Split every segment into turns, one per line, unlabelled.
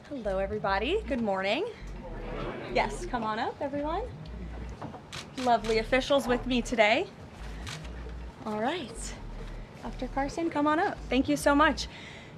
Hello, everybody. Good morning. Yes, come on up, everyone. Lovely officials with me today. All right. Dr. Carson, come on up. Thank you so much.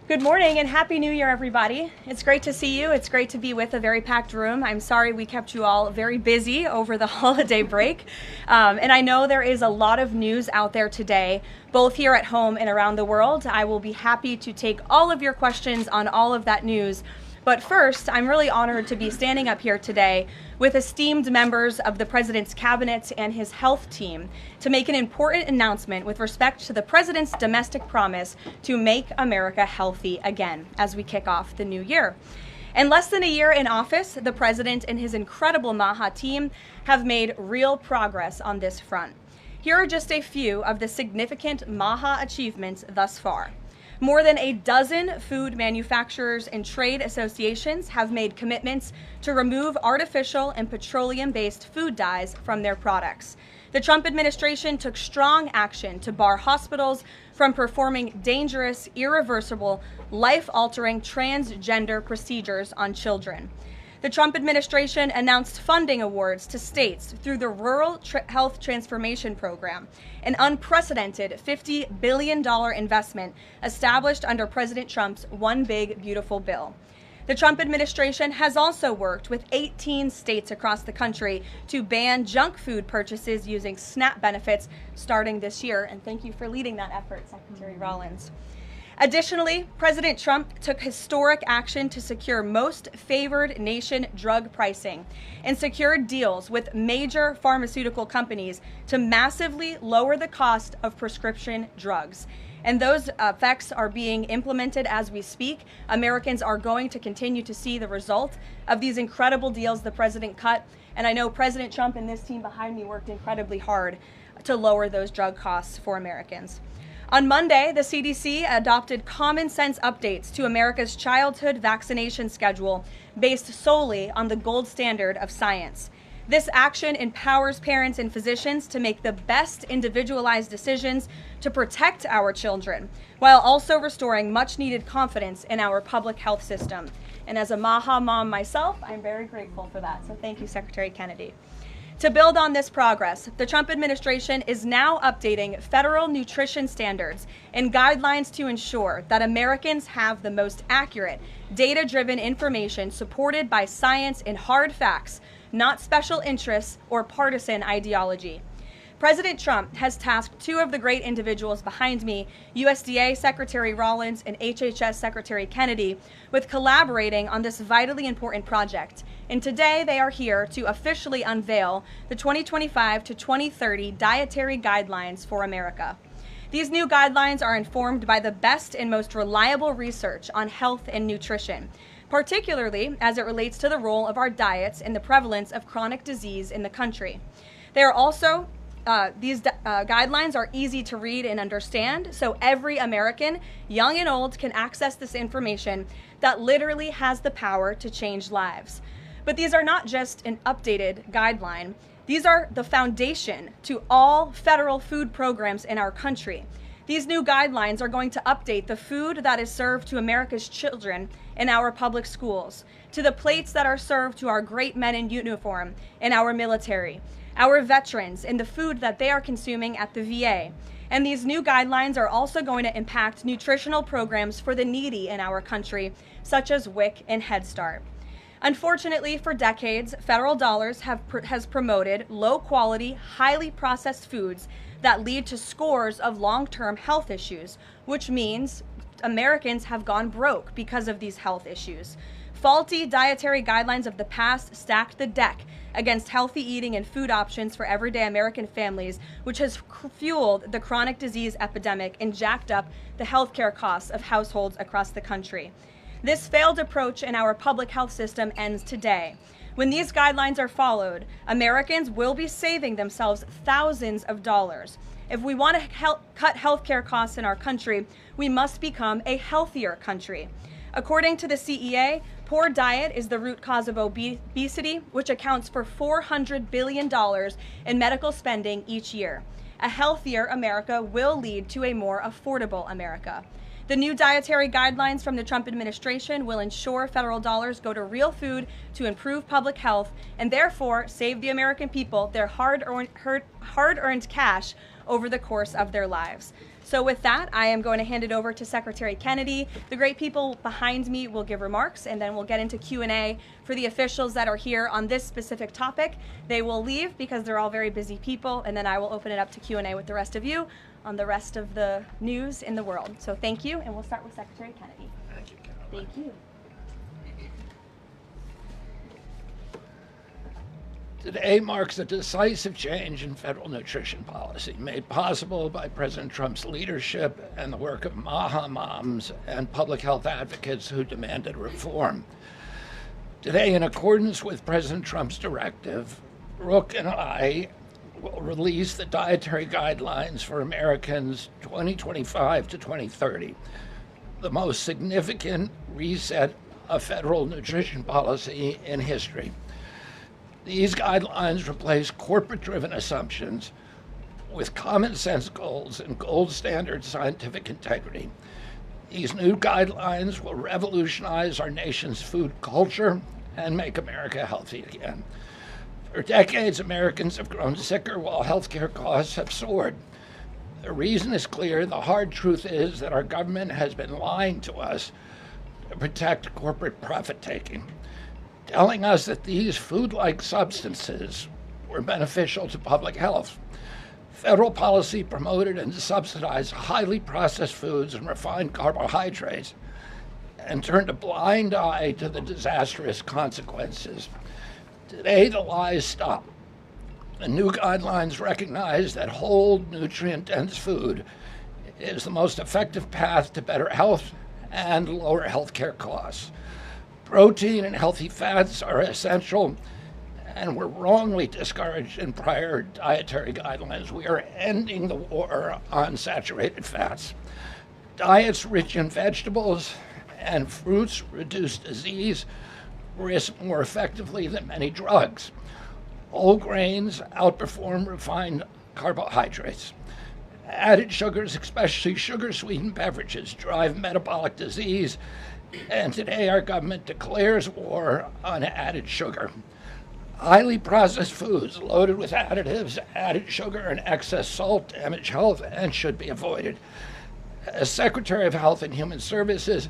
Good morning and Happy New Year, everybody. It's great to see you. It's great to be with a very packed room. I'm sorry we kept you all very busy over the holiday break. And I know there is a lot of news out there today, both here at home and around the world. I will be happy to take all of your questions on all of that news. But first, I'm really honored to be standing up here today with esteemed members of the President's Cabinet and his health team to make an important announcement with respect to the President's domestic promise to make America healthy again as we kick off the new year. In less than a year in office, the President and his incredible MAHA team have made real progress on this front. Here are just a few of the significant MAHA achievements thus far. More than a dozen food manufacturers and trade associations have made commitments to remove artificial and petroleum-based food dyes from their products. The Trump administration took strong action to bar hospitals from performing dangerous, irreversible, life-altering transgender procedures on children. The Trump administration announced funding awards to states through the Rural Health Transformation Program, an unprecedented $50 billion investment established under President Trump's One Big Beautiful Bill. The Trump administration has also worked with 18 states across the country to ban junk food purchases using SNAP benefits starting this year. And thank you for leading that effort, Secretary Rollins. Additionally, President Trump took historic action to secure most favored nation drug pricing and secured deals with major pharmaceutical companies to massively lower the cost of prescription drugs. And those effects are being implemented as we speak. Americans are going to continue to see the result of these incredible deals the president cut. And I know President Trump and this team behind me worked incredibly hard to lower those drug costs for Americans. On Monday, the CDC adopted common sense updates to America's childhood vaccination schedule based solely on the gold standard of science. This action empowers parents and physicians to make the best individualized decisions to protect our children, while also restoring much needed confidence in our public health system. And as a MAHA mom myself, I'm very grateful for that. So thank you, Secretary Kennedy. To build on this progress, the Trump administration is now updating federal nutrition standards and guidelines to ensure that Americans have the most accurate, data-driven information supported by science and hard facts, not special interests or partisan ideology. President Trump has tasked two of the great individuals behind me, USDA Secretary Rollins and HHS Secretary Kennedy, with collaborating on this vitally important project. And today they are here to officially unveil the 2025 to 2030 Dietary Guidelines for America. These new guidelines are informed by the best and most reliable research on health and nutrition, particularly as it relates to the role of our diets and the prevalence of chronic disease in the country. They are also These guidelines are easy to read and understand, so every American, young and old, can access this information that literally has the power to change lives. But these are not just an updated guideline. These are the foundation to all federal food programs in our country. These new guidelines are going to update the food that is served to America's children in our public schools, to the plates that are served to our great men in uniform in our military, our veterans, and the food that they are consuming at the VA. And these new guidelines are also going to impact nutritional programs for the needy in our country, such as WIC and Head Start. Unfortunately, for decades, federal dollars has promoted low-quality, highly processed foods that lead to scores of long-term health issues, which means Americans have gone broke because of these health issues. Faulty dietary guidelines of the past stacked the deck against healthy eating and food options for everyday American families, which has fueled the chronic disease epidemic and jacked up the healthcare costs of households across the country. This failed approach in our public health system ends today. When these guidelines are followed, Americans will be saving themselves thousands of dollars. If we want to cut healthcare costs in our country, we must become a healthier country. According to the CEA, poor diet is the root cause of obesity, which accounts for $400 billion in medical spending each year. A healthier America will lead to a more affordable America. The new dietary guidelines from the Trump administration will ensure federal dollars go to real food to improve public health and therefore save the American people their hard-earned cash over the course of their lives. So with that, I am going to hand it over to Secretary Kennedy. The great people behind me will give remarks, and then we'll get into Q&A for the officials that are here on this specific topic. They will leave because they're all very busy people, and then I will open it up to Q&A with the rest of you on the rest of the news in the world. So thank you, and we'll start with Secretary Kennedy.
Thank you, Caroline.
Thank you.
Today marks a decisive change in federal nutrition policy, made possible by President Trump's leadership and the work of MAHA moms and public health advocates who demanded reform. Today, in accordance with President Trump's directive, Brooke and I will release the dietary guidelines for Americans 2025 to 2030, the most significant reset of federal nutrition policy in history. These guidelines replace corporate-driven assumptions with common sense goals and gold standard scientific integrity. These new guidelines will revolutionize our nation's food culture and make America healthy again. For decades, Americans have grown sicker while healthcare costs have soared. The reason is clear. The hard truth is that our government has been lying to us to protect corporate profit-taking, telling us that these food-like substances were beneficial to public health. Federal policy promoted and subsidized highly processed foods and refined carbohydrates and turned a blind eye to the disastrous consequences. Today, the lies stop. The new guidelines recognize that whole, nutrient-dense food is the most effective path to better health and lower healthcare costs. Protein and healthy fats are essential and were wrongly discouraged in prior dietary guidelines. We are ending the war on saturated fats. Diets rich in vegetables and fruits reduce disease risk more effectively than many drugs. Whole grains outperform refined carbohydrates. Added sugars, especially sugar-sweetened beverages, drive metabolic disease, and today our government declares war on added sugar. Highly processed foods loaded with additives, added sugar, and excess salt damage health and should be avoided. As Secretary of Health and Human Services,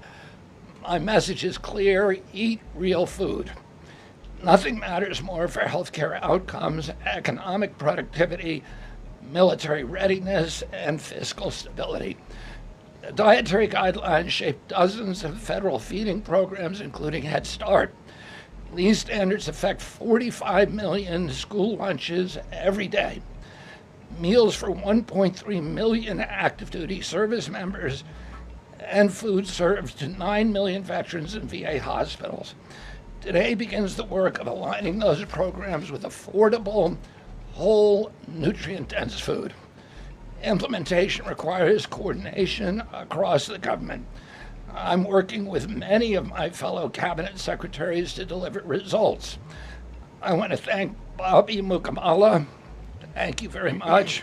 my message is clear: eat real food. Nothing matters more for healthcare outcomes, economic productivity, military readiness, and fiscal stability. The dietary guidelines shape dozens of federal feeding programs, including Head Start. These standards affect 45 million school lunches every day, meals for 1.3 million active duty service members, and food served to 9 million veterans in VA hospitals. Today begins the work of aligning those programs with affordable, whole, nutrient-dense food. Implementation requires coordination across the government. I'm working with many of my fellow cabinet secretaries to deliver results. I want to thank Bobby Mukamala, thank you very much,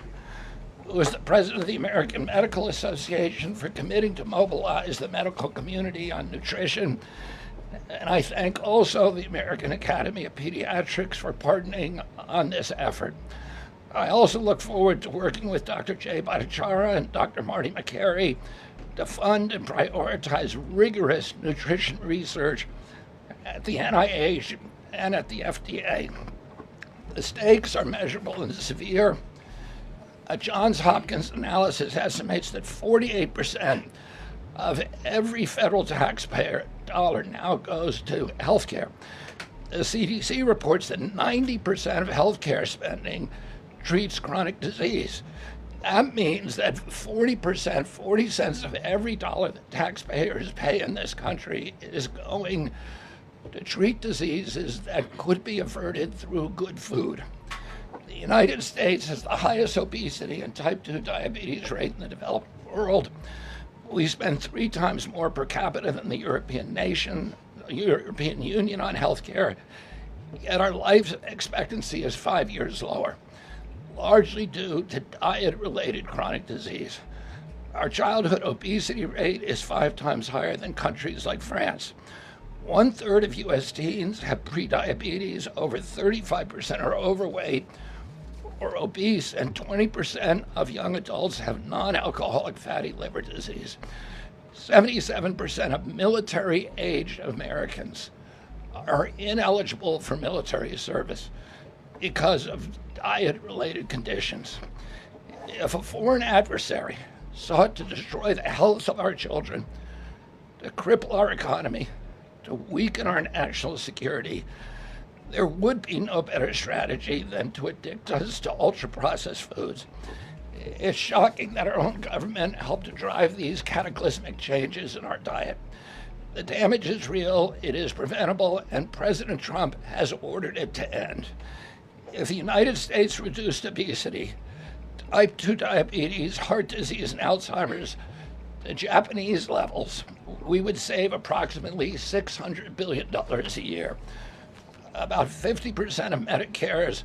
who is the president of the American Medical Association, for committing to mobilize the medical community on nutrition. And I thank also the American Academy of Pediatrics for partnering on this effort. I also look forward to working with Dr. Jay Bhattacharya and Dr. Marty McCary to fund and prioritize rigorous nutrition research at the NIH and at the FDA. The stakes are measurable and severe. A Johns Hopkins analysis estimates that 48% of every federal taxpayer dollar now goes to healthcare. The CDC reports that 90% of healthcare spending treats chronic disease. That means that 40%, 40 cents of every dollar that taxpayers pay in this country is going to treat diseases that could be averted through good food. The United States has the highest obesity and type 2 diabetes rate in the developed world. We spend 3 times more per capita than the European Union on healthcare, yet our life expectancy is 5 years lower, largely due to diet-related chronic disease. Our childhood obesity rate is 5 times higher than countries like France. 1/3 of U.S. teens have prediabetes, over 35% are overweight or obese, and 20% of young adults have non-alcoholic fatty liver disease. 77% of military-aged Americans are ineligible for military service because of diet-related conditions. If a foreign adversary sought to destroy the health of our children, to cripple our economy, to weaken our national security, there would be no better strategy than to addict us to ultra-processed foods. It's shocking that our own government helped to drive these cataclysmic changes in our diet. The damage is real, it is preventable, and President Trump has ordered it to end. If the United States reduced obesity, type 2 diabetes, heart disease, and Alzheimer's to Japanese levels, we would save approximately $600 billion a year. About 50% of Medicare's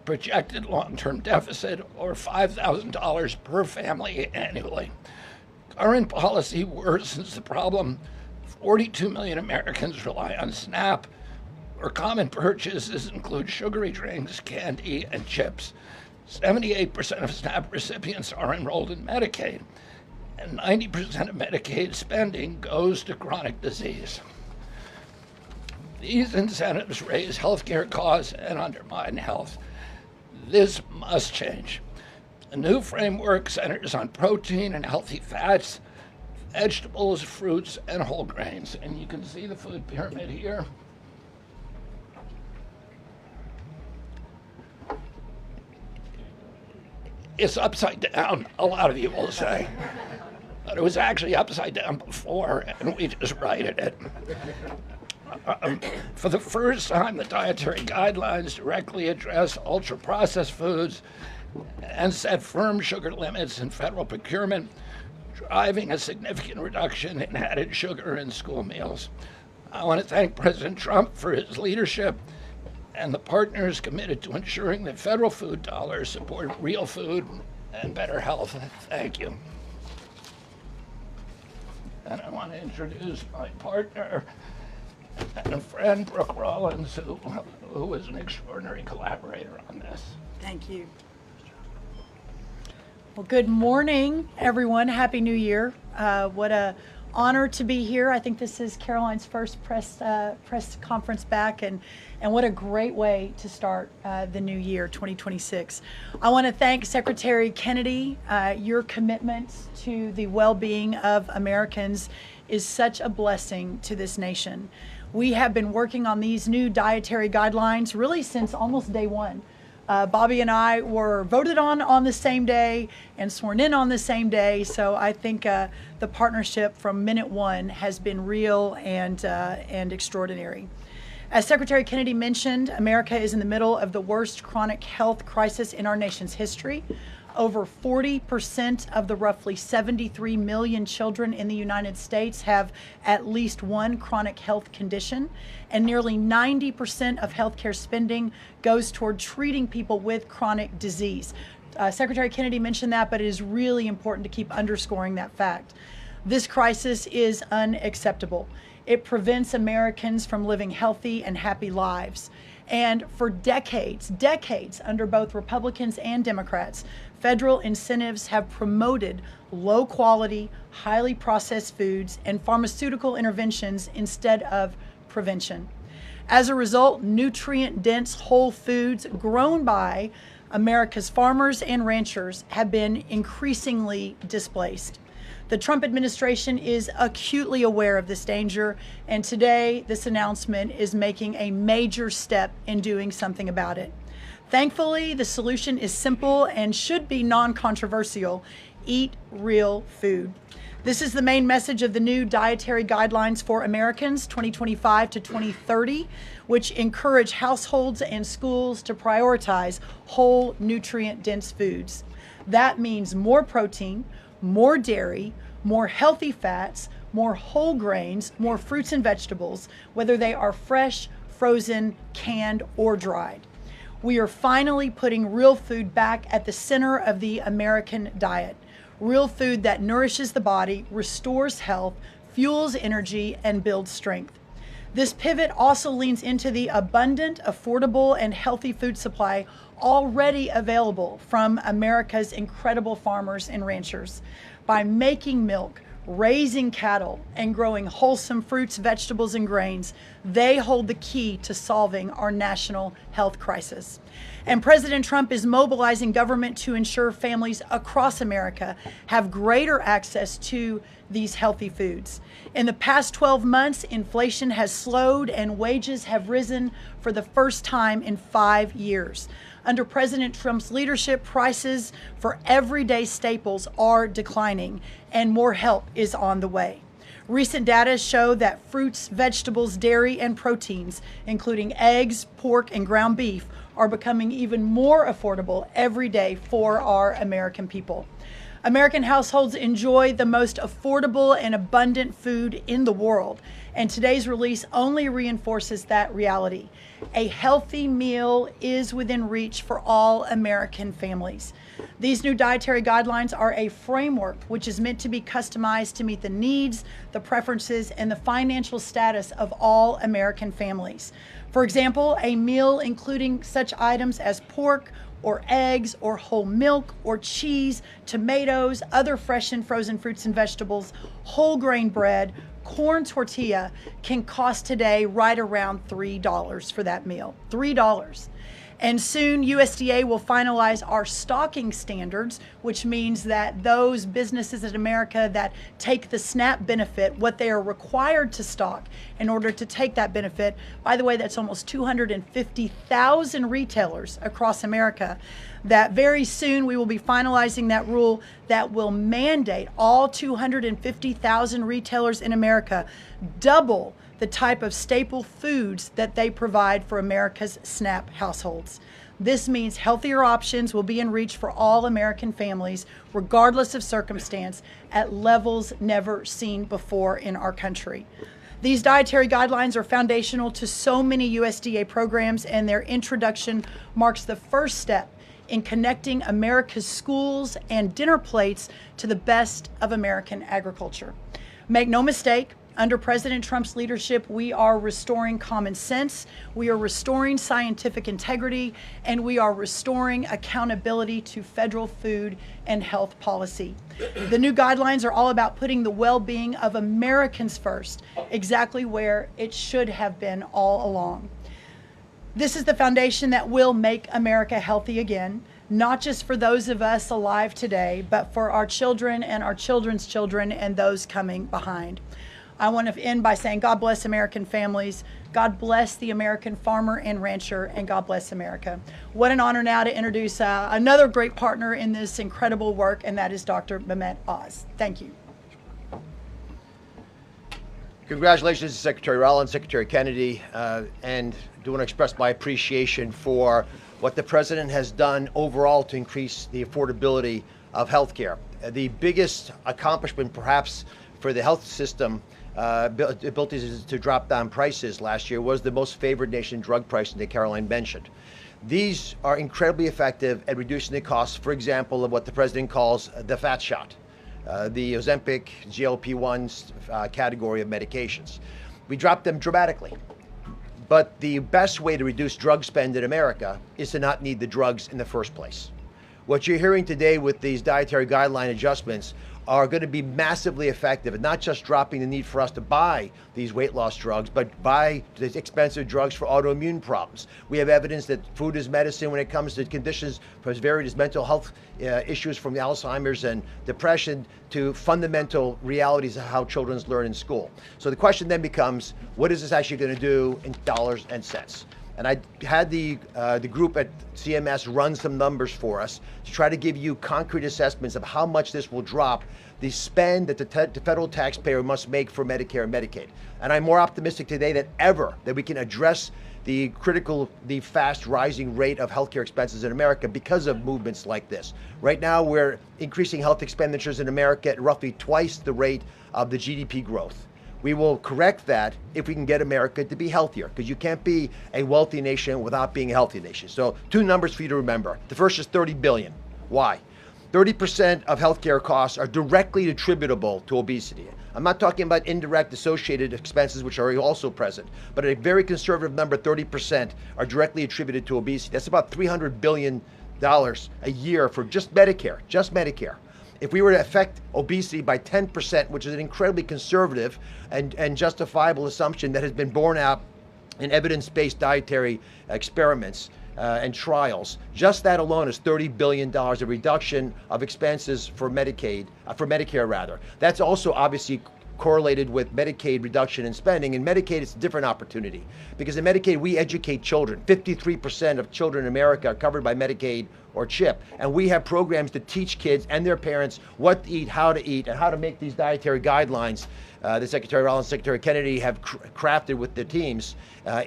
projected long-term deficit, or $5,000 per family annually. Current policy worsens the problem. 42 million Americans rely on SNAP, where common purchases include sugary drinks, candy, and chips. 78% of SNAP recipients are enrolled in Medicaid, and 90% of Medicaid spending goes to chronic disease. These incentives raise healthcare costs and undermine health. This must change. A new framework centers on protein and healthy fats, vegetables, fruits, and whole grains. And you can see the food pyramid here. It's upside down, a lot of you will say. But it was actually upside down before, and we just righted it. For the first time, the dietary guidelines directly address ultra-processed foods and set firm sugar limits in federal procurement, driving a significant reduction in added sugar in school meals. I want to thank President Trump for his leadership and the partners committed to ensuring that federal food dollars support real food and better health. Thank you. And I want to introduce my partner and friend, Brooke Rollins, who was an extraordinary collaborator on this.
Thank you. Well, good morning, everyone. Happy New Year. What a honor to be here. I think this is Karoline's first press conference back, and what a great way to start the new year, 2026. I want to thank Secretary Kennedy. Your commitment to the well-being of Americans is such a blessing to this nation. We have been working on these new dietary guidelines really since almost day one. Bobby and I were voted on the same day and sworn in on the same day. So I think the partnership from minute one has been real and extraordinary. As Secretary Kennedy mentioned, America is in the middle of the worst chronic health crisis in our nation's history. Over 40% of the roughly 73 million children in the United States have at least one chronic health condition, and nearly 90% of healthcare spending goes toward treating people with chronic disease. Secretary Kennedy mentioned that, but it is really important to keep underscoring that fact. This crisis is unacceptable. It prevents Americans from living healthy and happy lives. And for decades under both Republicans and Democrats, federal incentives have promoted low quality, highly processed foods and pharmaceutical interventions instead of prevention. As a result, nutrient-dense whole foods grown by America's farmers and ranchers have been increasingly displaced. The Trump administration is acutely aware of this danger, and today this announcement is making a major step in doing something about it. Thankfully, the solution is simple and should be non-controversial. Eat real food. This is the main message of the new Dietary Guidelines for Americans 2025 to 2030, which encourage households and schools to prioritize whole, nutrient-dense foods. That means more protein, more dairy, more healthy fats, more whole grains, more fruits and vegetables, whether they are fresh, frozen, canned, or dried. We are finally putting real food back at the center of the American diet. real food that nourishes the body, restores health, fuels energy, and builds strength. This pivot also leans into the abundant, affordable, and healthy food supply already available from America's incredible farmers and ranchers. By making milk, raising cattle, and growing wholesome fruits, vegetables, and grains, they hold the key to solving our national health crisis. And President Trump is mobilizing government to ensure families across America have greater access to these healthy foods. In the past 12 months, inflation has slowed and wages have risen for the first time in 5 years. Under President Trump's leadership, prices for everyday staples are declining and more help is on the way. Recent data show that fruits, vegetables, dairy, and proteins, including eggs, pork, and ground beef, are becoming even more affordable every day for our American people. American households enjoy the most affordable and abundant food in the world, and today's release only reinforces that reality. A healthy meal is within reach for all American families. These new dietary guidelines are a framework which is meant to be customized to meet the needs, the preferences, and the financial status of all American families. For example, a meal including such items as pork, or eggs, or whole milk, or cheese, tomatoes, other fresh and frozen fruits and vegetables, whole grain bread, corn tortilla can cost today right around $3 for that meal. $3. And soon USDA will finalize our stocking standards, which means that those businesses in America that take the SNAP benefit, what they are required to stock in order to take that benefit, by the way, that's almost 250,000 retailers across America, that very soon we will be finalizing that rule that will mandate all 250,000 retailers in America double the type of staple foods that they provide for America's SNAP households. This means healthier options will be in reach for all American families, regardless of circumstance, at levels never seen before in our country. These dietary guidelines are foundational to so many USDA programs, and their introduction marks the first step in connecting America's schools and dinner plates to the best of American agriculture. Make no mistake, under President Trump's leadership, we are restoring common sense, we are restoring scientific integrity, and we are restoring accountability to federal food and health policy. The new guidelines are all about putting the well-being of Americans first, exactly where it should have been all along. This is the foundation that will make America healthy again, not just for those of us alive today, but for our children and our children's children and those coming behind. I want to end by saying God bless American families, God bless the American farmer and rancher, and God bless America. What an honor now to introduce another great partner in this incredible work, and that is Dr. Mehmet Oz. Thank you.
Congratulations to Secretary Rollins, Secretary Kennedy, and do want to express my appreciation for what the President has done overall to increase the affordability of healthcare. The biggest accomplishment perhaps for the health system abilities to drop down prices last year was the most favored nation drug pricing that Karoline mentioned. These are incredibly effective at reducing the costs, for example, of what the President calls the fat shot, the Ozempic, GLP-1 category of medications. We dropped them dramatically. But the best way to reduce drug spend in America is to not need the drugs in the first place. What you're hearing today with these dietary guideline adjustments are going to be massively effective at not just dropping the need for us to buy these weight loss drugs, but buy the expensive drugs for autoimmune problems. We have evidence that food is medicine when it comes to conditions from various mental health issues, from Alzheimer's and depression to fundamental realities of how children learn in school. So the question then becomes, what is this actually going to do in dollars and cents? And I had the group at CMS run some numbers for us to try to give you concrete assessments of how much this will drop the spend that the federal taxpayer must make for Medicare and Medicaid. And I'm more optimistic today than ever that we can address the fast rising rate of healthcare expenses in America because of movements like this. Right now, we're increasing health expenditures in America at roughly twice the rate of the GDP growth. We will correct that if we can get America to be healthier, because you can't be a wealthy nation without being a healthy nation. So 2 numbers for you to remember. The first is 30 billion. Why? 30% of healthcare costs are directly attributable to obesity. I'm not talking about indirect associated expenses, which are also present, but a very conservative number, 30%, are directly attributed to obesity. That's about $300 billion a year for just Medicare, If we were to affect obesity by 10%, which is an incredibly conservative and justifiable assumption that has been borne out in evidence-based dietary experiments and trials, just that alone is $30 billion of reduction of expenses for Medicare rather. That's also obviously correlated with Medicaid reduction in spending. In Medicaid, it's a different opportunity because in Medicaid, we educate children. 53% of children in America are covered by Medicaid or CHIP. And we have programs to teach kids and their parents what to eat, and how to make these dietary guidelines that Secretary Rollins and Secretary Kennedy have crafted with their teams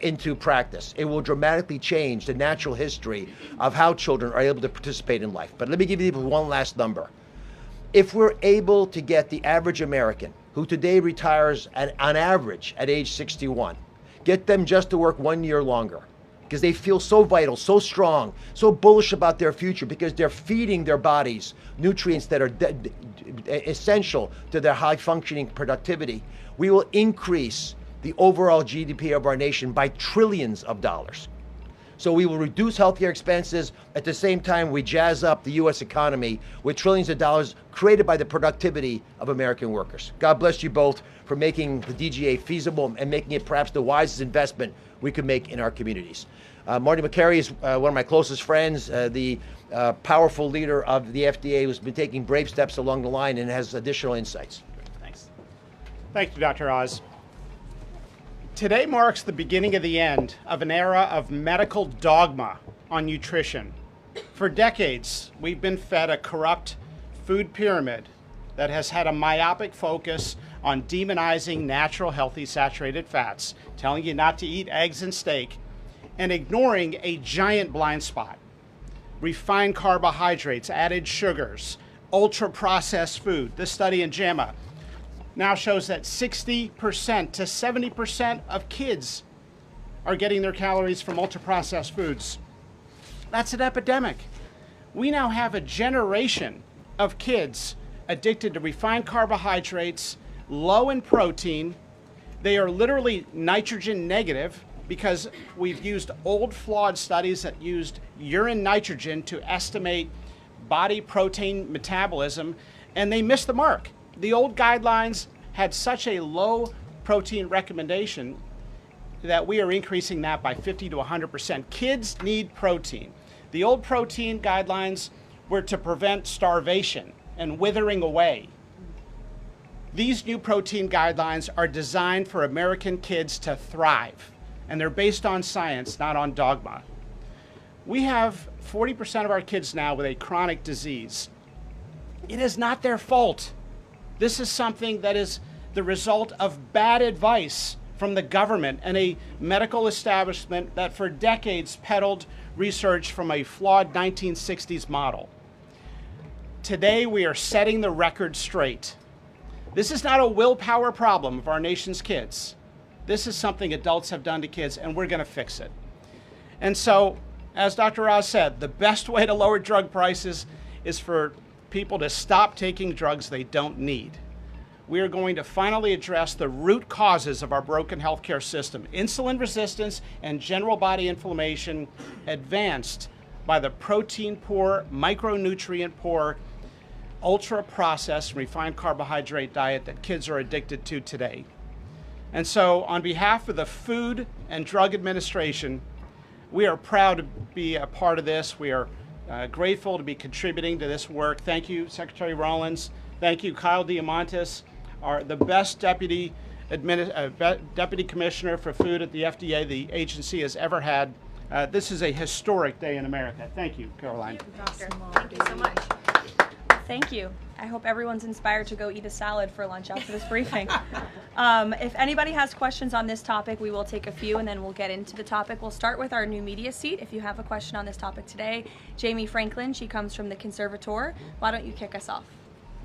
into practice. It will dramatically change the natural history of how children are able to participate in life. But let me give you one last number. If we're able to get the average American, who today retires on average at age 61, get them just to work 1 year longer, because they feel so vital, so strong, so bullish about their future, because they're feeding their bodies nutrients that are essential to their high functioning productivity, we will increase the overall GDP of our nation by trillions of dollars. So we will reduce healthcare expenses. At the same time, we jazz up the U.S. economy with trillions of dollars created by the productivity of American workers. God bless you both for making the DGA feasible and making it perhaps the wisest investment we could make in our communities. Marty McCary is one of my closest friends, the powerful leader of the FDA, who's been taking brave steps along the line and has additional insights.
Thanks. Thank you, Dr. Oz. Today marks the beginning of the end of an era of medical dogma on nutrition. For decades, we've been fed a corrupt food pyramid that has had a myopic focus on demonizing natural, healthy, saturated fats, telling you not to eat eggs and steak, and ignoring a giant blind spot: refined carbohydrates, added sugars, ultra-processed food. This study in JAMA now shows that 60% to 70% of kids are getting their calories from ultra-processed foods. That's an epidemic. We now have a generation of kids addicted to refined carbohydrates, low in protein. They are literally nitrogen negative because we've used old flawed studies that used urine nitrogen to estimate body protein metabolism, and they missed the mark. The old guidelines had such a low protein recommendation that we are increasing that by 50 to 100%. Kids need protein. The old protein guidelines were to prevent starvation and withering away. These new protein guidelines are designed for American kids to thrive, and they're based on science, not on dogma. We have 40% of our kids now with a chronic disease. It is not their fault. This is something that is the result of bad advice from the government and a medical establishment that for decades peddled research from a flawed 1960s model. Today, we are setting the record straight. This is not a willpower problem of our nation's kids. This is something adults have done to kids, and we're going to fix it. And so, as Dr. Oz said, the best way to lower drug prices is for people to stop taking drugs they don't need. We are going to finally address the root causes of our broken healthcare system: insulin resistance and general body inflammation, advanced by the protein-poor, micronutrient-poor, ultra-processed, refined carbohydrate diet that kids are addicted to today. And so, on behalf of the Food and Drug Administration, we are proud to be a part of this. We are grateful to be contributing to this work. Thank you, Secretary Rollins. Thank you, Kyle Diamantis, the best deputy commissioner for food at the FDA the agency has ever had. This is a historic day in America. Thank you, Karoline.
Doctor, thank you so much. Thank you. I hope everyone's inspired to go eat a salad for lunch after this briefing. If anybody has questions on this topic, we will take a few and then we'll get into the topic. We'll start with our new media seat. If you have a question on this topic today, Jamie Franklin, she comes from the Conservator. Why don't you kick us off?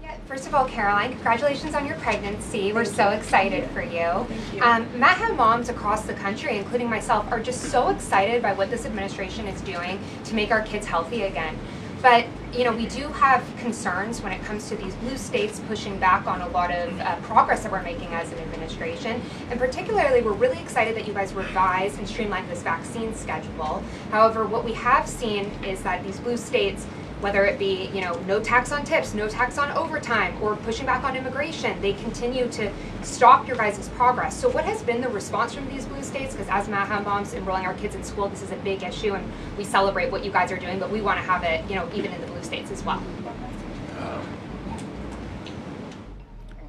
Yeah, first of all, Caroline, congratulations on your pregnancy. We're so excited for you.
Thank you.
Matt moms across the country, including myself, are just so excited by what this administration is doing to make our kids healthy again. But we do have concerns when it comes to these blue states pushing back on a lot of progress that we're making as an administration. And particularly, we're really excited that you guys revised and streamlined this vaccine schedule. However, what we have seen is that these blue states, whether it be no tax on tips, no tax on overtime, or pushing back on immigration, they continue to stop your guys' progress. So what has been the response from these blue states? Because as Maha moms enrolling our kids in school, this is a big issue, and we celebrate what you guys are doing, but we want to have it even in the blue states as well.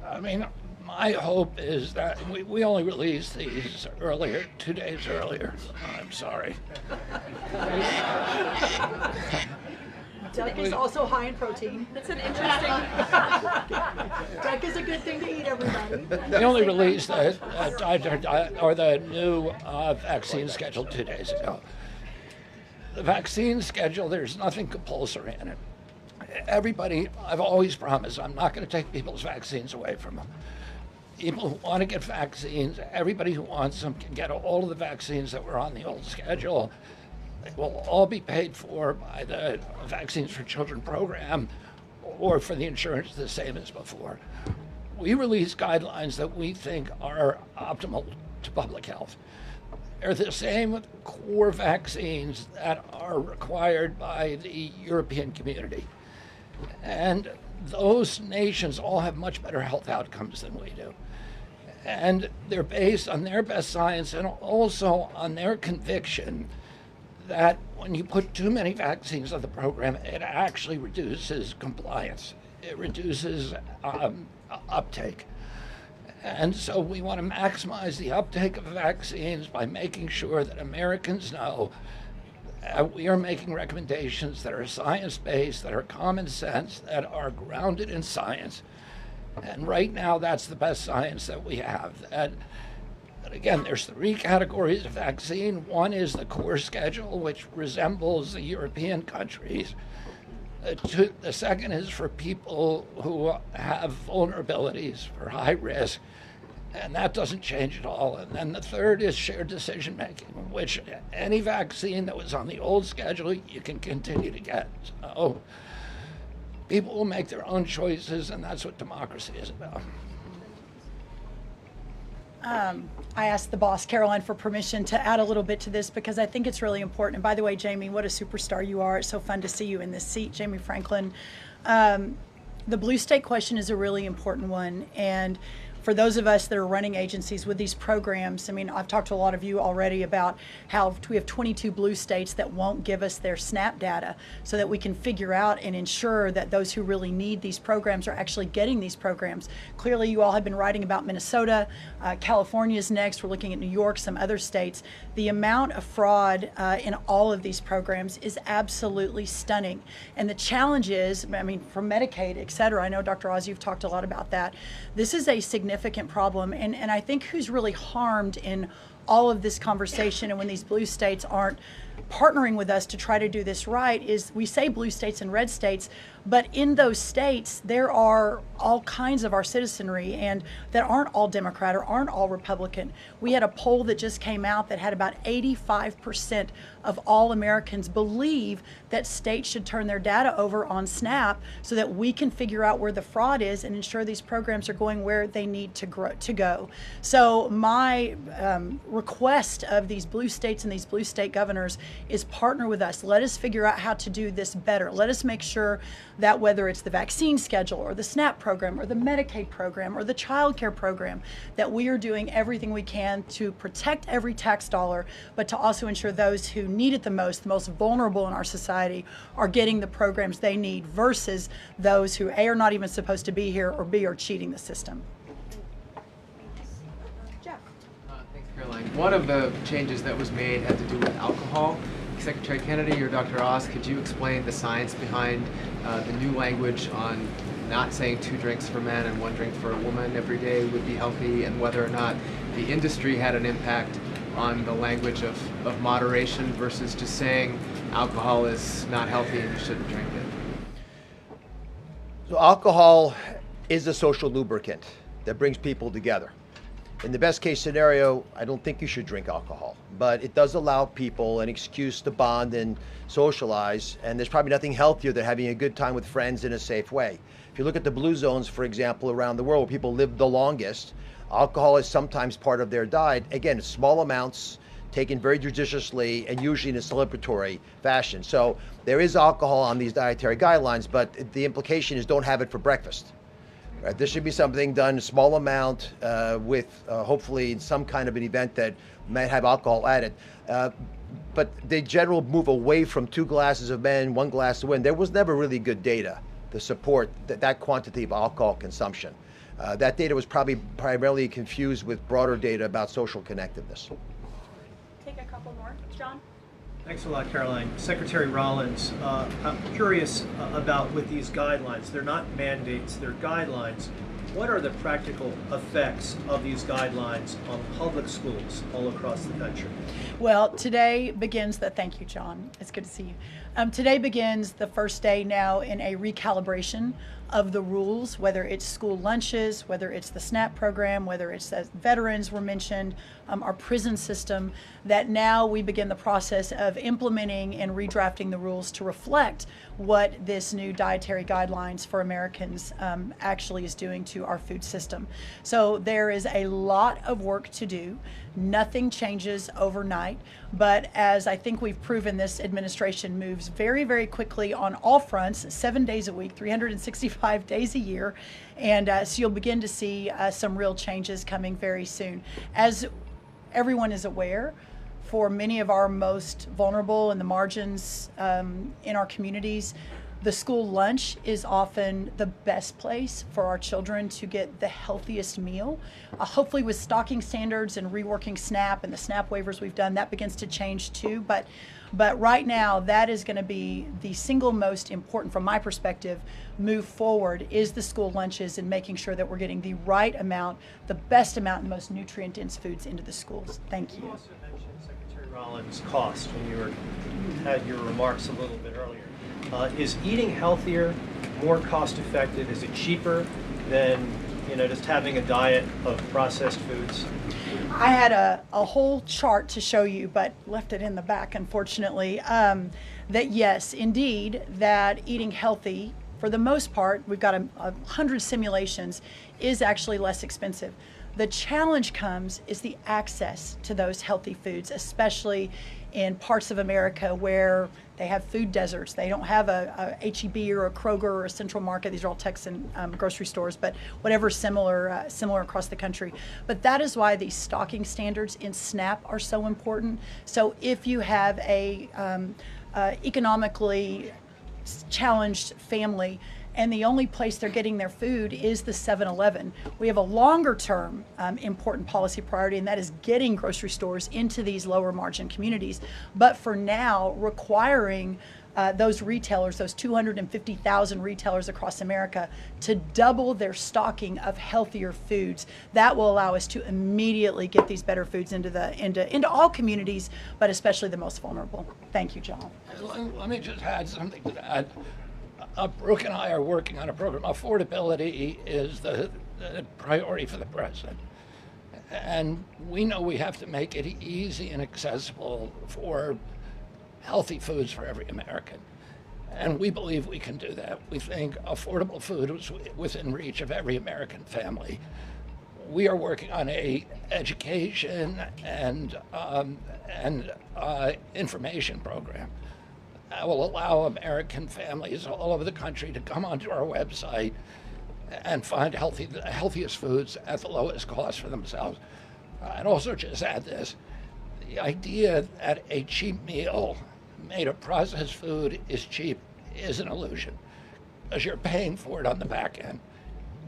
I mean, my hope is that we only released these earlier, 2 days earlier. I'm sorry.
Duck is also high in protein.
That's an interesting.
Duck is a good thing to eat, everybody.
We only released the new vaccine schedule 2 days ago. The vaccine schedule, there's nothing compulsory in it. Everybody, I've always promised, I'm not going to take people's vaccines away from them. People who want to get vaccines, everybody who wants them can get all of the vaccines that were on the old schedule. They will all be paid for by the Vaccines for Children program or for the insurance the same as before. We release guidelines that we think are optimal to public health. They're the same with core vaccines that are required by the European community. And those nations all have much better health outcomes than we do. And they're based on their best science and also on their conviction that when you put too many vaccines on the program, it actually reduces compliance. It reduces uptake. And so we want to maximize the uptake of vaccines by making sure that Americans know we are making recommendations that are science-based, that are common sense, that are grounded in science. And right now, that's the best science that we have. And again, there's 3 categories of vaccine. One is the core schedule, which resembles the European countries. The second is for people who have vulnerabilities, for high risk, and that doesn't change at all. And then the third is shared decision making, which any vaccine that was on the old schedule, you can continue to get. So people will make their own choices, and that's what democracy is about.
I asked the boss, Caroline, for permission to add a little bit to this because I think it's really important. And by the way, Jamie, what a superstar you are. It's so fun to see you in this seat, Jamie Franklin. The blue state question is a really important one. And for those of us that are running agencies with these programs, I mean, I've talked to a lot of you already about how we have 22 blue states that won't give us their SNAP data so that we can figure out and ensure that those who really need these programs are actually getting these programs. Clearly, you all have been writing about Minnesota. California's next. We're looking at New York, some other states. The amount of fraud in all of these programs is absolutely stunning. And the challenge is, I mean, from Medicaid, et cetera, I know, Dr. Oz, you've talked a lot about that. This is a significant problem. And I think who's really harmed in all of this conversation and when these blue states aren't partnering with us to try to do this right is we say blue states and red states, but in those states, there are all kinds of our citizenry and that aren't all Democrat or aren't all Republican. We had a poll that just came out that had about 85% of all Americans believe that states should turn their data over on SNAP so that we can figure out where the fraud is and ensure these programs are going where they need to go. So my request of these blue states and these blue state governors is partner with us. Let us figure out how to do this better. Let us make sure that whether it's the vaccine schedule or the SNAP program or the Medicaid program or the child care program, that we are doing everything we can to protect every tax dollar, but to also ensure those who need it the most vulnerable in our society, are getting the programs they need versus those who A, are not even supposed to be here, or B, are cheating the system.
Jeff.
Thanks, Caroline. One of the changes that was made had to do with alcohol. Secretary Kennedy or Dr. Oz, could you explain the science behind the new language on not saying 2 drinks for men and 1 drink for a woman every day would be healthy, and whether or not the industry had an impact on the language of moderation versus just saying alcohol is not healthy and you shouldn't drink it?
So alcohol is a social lubricant that brings people together. In the best case scenario, I don't think you should drink alcohol, but it does allow people an excuse to bond and socialize, and there's probably nothing healthier than having a good time with friends in a safe way. If you look at the blue zones, for example, around the world where people live the longest, alcohol is sometimes part of their diet. Again, small amounts, taken very judiciously and usually in a celebratory fashion. So there is alcohol on these dietary guidelines, but the implication is don't have it for breakfast. Right? This should be something done in a small amount with hopefully some kind of an event that might have alcohol added. But the general move away from 2 glasses of men, 1 glass of women, there was never really good data to support that quantity of alcohol consumption. That data was probably primarily confused with broader data about social connectiveness.
Take a couple more. John?
Thanks a lot, Caroline. Secretary Rollins, I'm curious about with these guidelines. They're not mandates, they're guidelines. What are the practical effects of these guidelines on public schools all across the country?
Well, today begins thank you, John. It's good to see you. Today begins the first day now in a recalibration of the rules, whether it's school lunches, whether it's the SNAP program, whether it's as veterans were mentioned, our prison system, that now we begin the process of implementing and redrafting the rules to reflect what this new dietary guidelines for Americans actually is doing to our food system. So there is a lot of work to do. Nothing changes overnight, but as I think we've proven, this administration moves very, very quickly on all fronts, 7 days a week, 365 days a year, and so you'll begin to see some real changes coming very soon. As everyone is aware, for many of our most vulnerable in the margins in our communities, the school lunch is often the best place for our children to get the healthiest meal. Hopefully with stocking standards and reworking SNAP and the SNAP waivers we've done, that begins to change too. But right now, that is going to be the single most important, from my perspective, move forward, is the school lunches and making sure that we're getting the right amount, the best amount, and most nutrient-dense foods into the schools. Thank you.
You also mentioned, Secretary Rollins, cost when you had your remarks a little bit earlier. Is eating healthier more cost effective? Is it cheaper than just having a diet of processed foods?
I had a whole chart to show you, but left it in the back, unfortunately, that yes, indeed, that eating healthy, for the most part, we've got 100 simulations, is actually less expensive. The challenge is the access to those healthy foods, especially in parts of America where they have food deserts. They don't have a H-E-B or a Kroger or a Central Market. These are all Texan grocery stores, but whatever similar across the country. But that is why these stocking standards in SNAP are so important. So if you have a economically challenged family, and the only place they're getting their food is the 7-Eleven. We have a longer term important policy priority, and that is getting grocery stores into these lower margin communities. But for now, requiring those retailers, those 250,000 retailers across America, to double their stocking of healthier foods. That will allow us to immediately get these better foods into all communities, but especially the most vulnerable. Thank you, John.
Let me just add something to that. Brooke and I are working on a program. Affordability is the priority for the president. And we know we have to make it easy and accessible for healthy foods for every American. And we believe we can do that. We think affordable food is within reach of every American family. We are working on a education and information program that will allow American families all over the country to come onto our website and find the healthiest foods at the lowest cost for themselves. I'd also just add this. The idea that a cheap meal made of processed food is cheap is an illusion, because you're paying for it on the back end.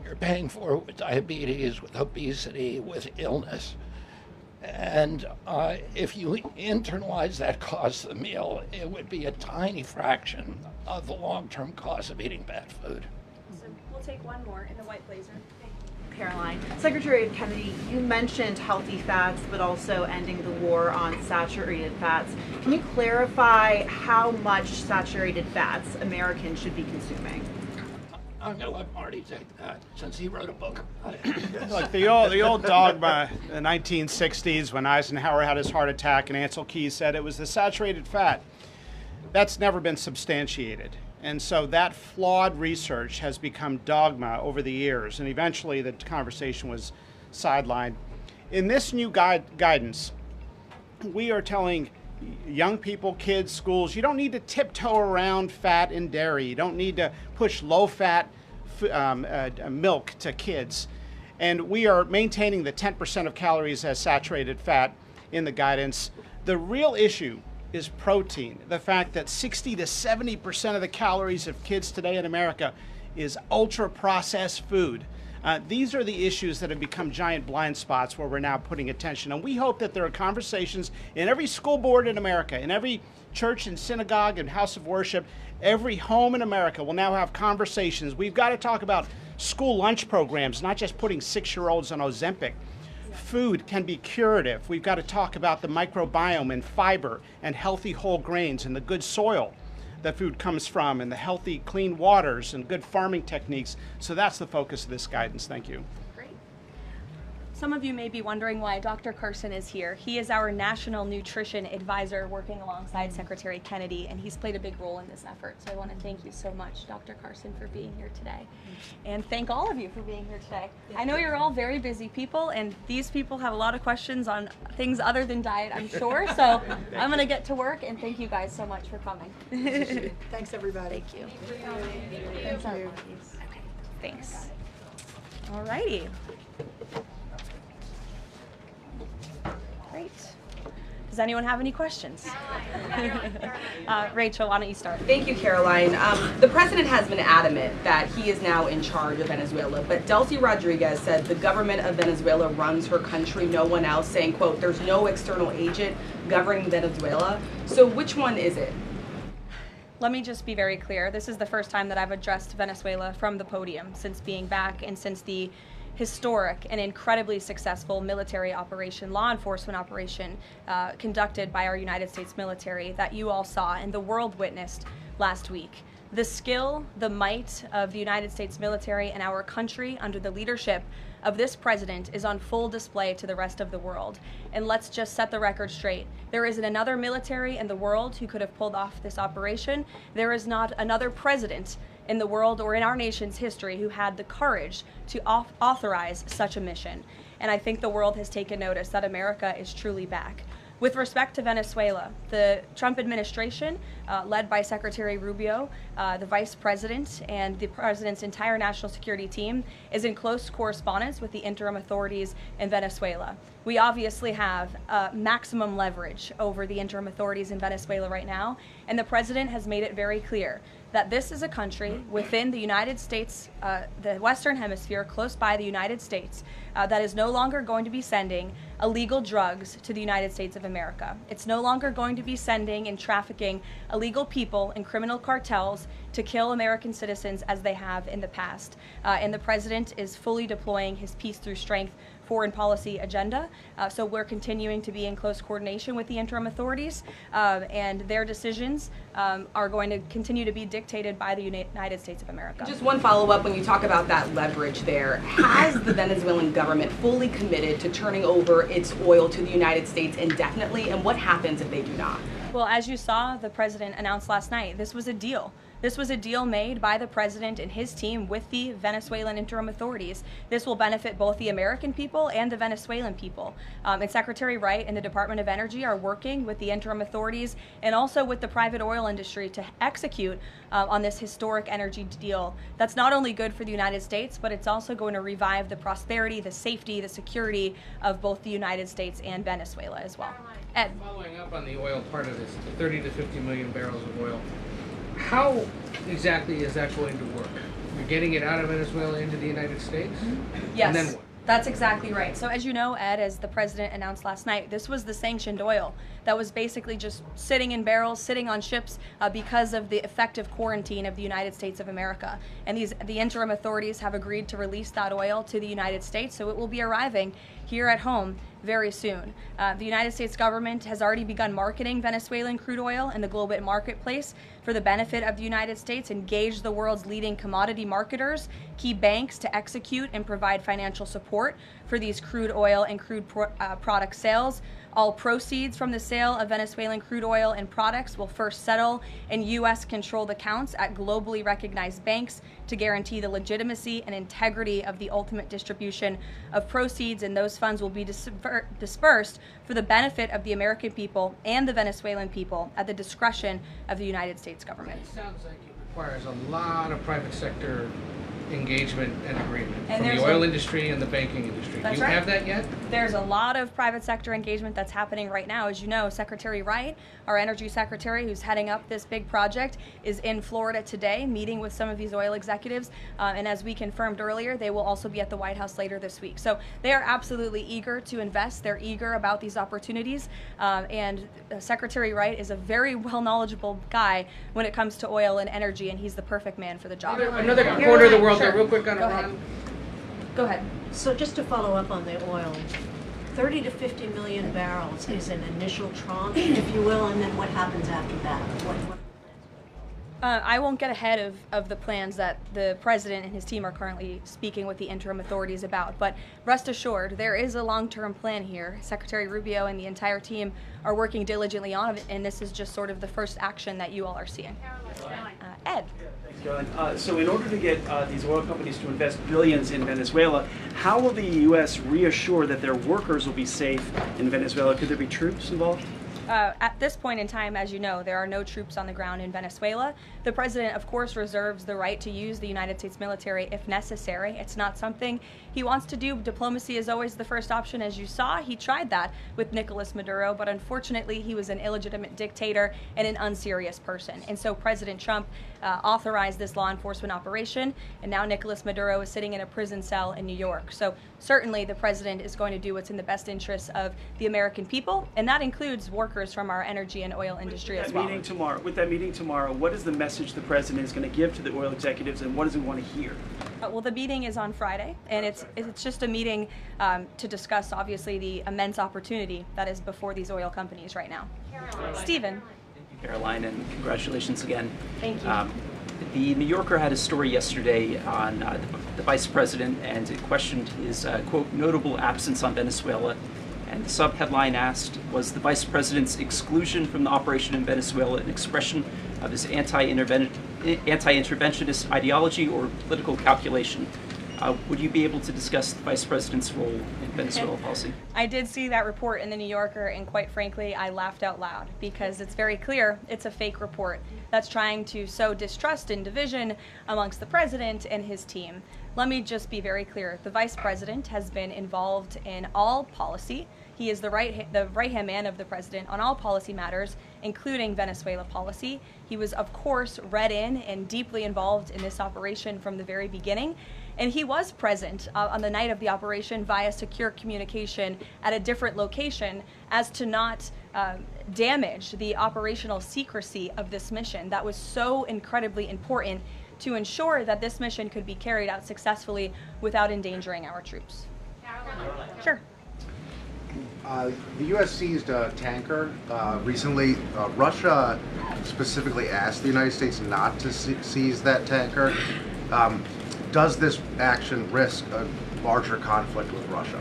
You're paying for it with diabetes, with obesity, with illness. And if you internalize that cost of the meal, it would be a tiny fraction of the long-term cost of eating bad food.
So we'll take one more in the white blazer.
Caroline. Secretary Kennedy, you mentioned healthy fats, but also ending the war on saturated fats. Can you clarify how much saturated fats Americans should be consuming?
I'm going to let Marty take that since he wrote a book about it.
Look, the old dogma in the 1960s when Eisenhower had his heart attack and Ansel Keys said it was the saturated fat. That's never been substantiated. And so that flawed research has become dogma over the years, and eventually the conversation was sidelined. In this new guidance, we are telling young people, kids, schools, you don't need to tiptoe around fat and dairy. You don't need to push low-fat milk to kids. And we are maintaining the 10% of calories as saturated fat in the guidance. The real issue is protein. The fact that 60 to 70% of the calories of kids today in America is ultra-processed food. These are the issues that have become giant blind spots where we're now putting attention. And we hope that there are conversations in every school board in America, in every church and synagogue and house of worship, every home in America will now have conversations. We've got to talk about school lunch programs, not just putting 6-year-olds on Ozempic. Food can be curative. We've got to talk about the microbiome and fiber and healthy whole grains and the good soil that food comes from and the healthy, clean waters and good farming techniques. So that's the focus of this guidance. Thank you.
Great. Some of you may be wondering why Dr. Carson is here. He is our National Nutrition Advisor working alongside Secretary Kennedy, and he's played a big role in this effort. So I want to thank you so much, Dr. Carson, for being here today. And thank all of you for being here today. I know you're all very busy people, and these people have a lot of questions on things other than diet, I'm sure. So I'm going to get to work, and thank you guys so much for coming.
Thanks, everybody.
Thank you.
Thank you.
Okay, thanks. All righty. Great. Does anyone have any questions? Rachel, why don't you start?
Thank you, Caroline. The president has been adamant that he is now in charge of Venezuela, but Delcy Rodriguez said the government of Venezuela runs her country, no one else, saying, quote, there's no external agent governing Venezuela. So which one is it?
Let me just be very clear. This is the first time that I've addressed Venezuela from the podium since being back and since the historic and incredibly successful military operation, law enforcement operation conducted by our United States military that you all saw and the world witnessed last week. The skill, the might of the United States military and our country under the leadership of this president is on full display to the rest of the world. And let's just set the record straight. There isn't another military in the world who could have pulled off this operation. There is not another president in the world or in our nation's history who had the courage to authorize such a mission. And I think the world has taken notice that America is truly back. With respect to Venezuela, the Trump administration, led by Secretary Rubio, the vice president, and the president's entire national security team, is in close correspondence with the interim authorities in Venezuela. We obviously have maximum leverage over the interim authorities in Venezuela right now, and the president has made it very clear that this is a country within the United States, the Western Hemisphere, close by the United States, that is no longer going to be sending illegal drugs to the United States of America. It's no longer going to be sending and trafficking illegal people and criminal cartels to kill American citizens as they have in the past. And the president is fully deploying his peace through strength foreign policy agenda. So we're continuing to be in close coordination with the interim authorities, and their decisions are going to continue to be dictated by the United States of America.
Just one follow-up, when you talk about that leverage there, has the Venezuelan government fully committed to turning over its oil to the United States indefinitely, and what happens if they do not?
Well, as you saw, the president announced last night, this was a deal. This was a deal made by the president and his team with the Venezuelan interim authorities. This will benefit both the American people and the Venezuelan people. And Secretary Wright and the Department of Energy are working with the interim authorities and also with the private oil industry to execute on this historic energy deal. That's not only good for the United States, but it's also going to revive the prosperity, the safety, the security of both the United States and Venezuela as well. Ed.
Following up on the oil part of this, 30 to 50 million barrels of oil, how exactly is that going to work? You're getting it out of Venezuela into the United States?
Yes.
And then what?
That's exactly right. So as you know, Ed, as the president announced last night, this was the sanctioned oil that was basically just sitting in barrels, sitting on ships because of the effective quarantine of the United States of America. And the interim authorities have agreed to release that oil to the United States, so it will be arriving here at home very soon. The United States government has already begun marketing Venezuelan crude oil in the global marketplace for the benefit of the United States, engaged the world's leading commodity marketers, key banks to execute and provide financial support for these crude oil and crude product sales. All proceeds from the sale of Venezuelan crude oil and products will first settle in U.S.-controlled accounts at globally recognized banks to guarantee the legitimacy and integrity of the ultimate distribution of proceeds, and those funds will be dispersed for the benefit of the American people and the Venezuelan people at the discretion of the United States government.
It sounds like it requires a lot of private sector engagement and agreement
And
from the oil industry and the banking industry. Do you have that yet?
There's a lot of private sector engagement that's happening right now. As you know, Secretary Wright, our energy secretary who's heading up this big project, is in Florida today meeting with some of these oil executives. And as we confirmed earlier, they will also be at the White House later this week. So they are absolutely eager to invest. They're eager about these opportunities. And Secretary Wright is a very knowledgeable guy when it comes to oil and energy, and he's the perfect man for the job.
Another corner of the world there, real quick on
Go
Iran.
ahead. Go ahead.
So just to follow up on the oil, 30 to 50 million barrels is an initial tranche, if you will, and then what happens after that? What
I won't get ahead of the plans that the president and his team are currently speaking with the interim authorities about, but rest assured, there is a long-term plan here. Secretary Rubio and the entire team are working diligently on it, and this is just sort of the first action that you all are seeing. Ed.
Thanks, Caroline. So in order to get these oil companies to invest billions in Venezuela, how will the U.S. reassure that their workers will be safe in Venezuela? Could there be troops involved?
At this point in time, as you know, there are no troops on the ground in Venezuela. The president, of course, reserves the right to use the United States military if necessary. It's not something he wants to do. Diplomacy is always the first option. As you saw, he tried that with Nicolas Maduro, but unfortunately, he was an illegitimate dictator and an unserious person. And so President Trump authorized this law enforcement operation, and now Nicolas Maduro is sitting in a prison cell in New York. So certainly the president is going to do what's in the best interests of the American people, and that includes workers from our energy and oil industry as well.
With that meeting tomorrow, what is the message the president is going to give to the oil executives, and what does he want to hear?
Well, the meeting is on Friday, and it's just a meeting to discuss, obviously, the immense opportunity that is before these oil companies right now. Stephen.
Thank you, Caroline, and congratulations again.
Thank you.
The New Yorker had a story yesterday on the vice president, and it questioned his, quote, notable absence on Venezuela. And the sub-headline asked, was the vice president's exclusion from the operation in Venezuela an expression of his anti-interventionist ideology or political calculation? Would you be able to discuss the vice president's role in Venezuela policy?
I did see that report in the New Yorker, and quite frankly, I laughed out loud because it's very clear it's a fake report that's trying to sow distrust and division amongst the president and his team. Let me just be very clear. The vice president has been involved in all policy. He is the right-hand man of the president on all policy matters, including Venezuela policy. He was, of course, read in and deeply involved in this operation from the very beginning. And he was present on the night of the operation via secure communication at a different location as to not damage the operational secrecy of this mission that was so incredibly important to ensure that this mission could be carried out successfully without endangering our troops. Sure.
The U.S. seized a tanker recently. Russia specifically asked the United States not to seize that tanker. Does this action risk a larger conflict with Russia?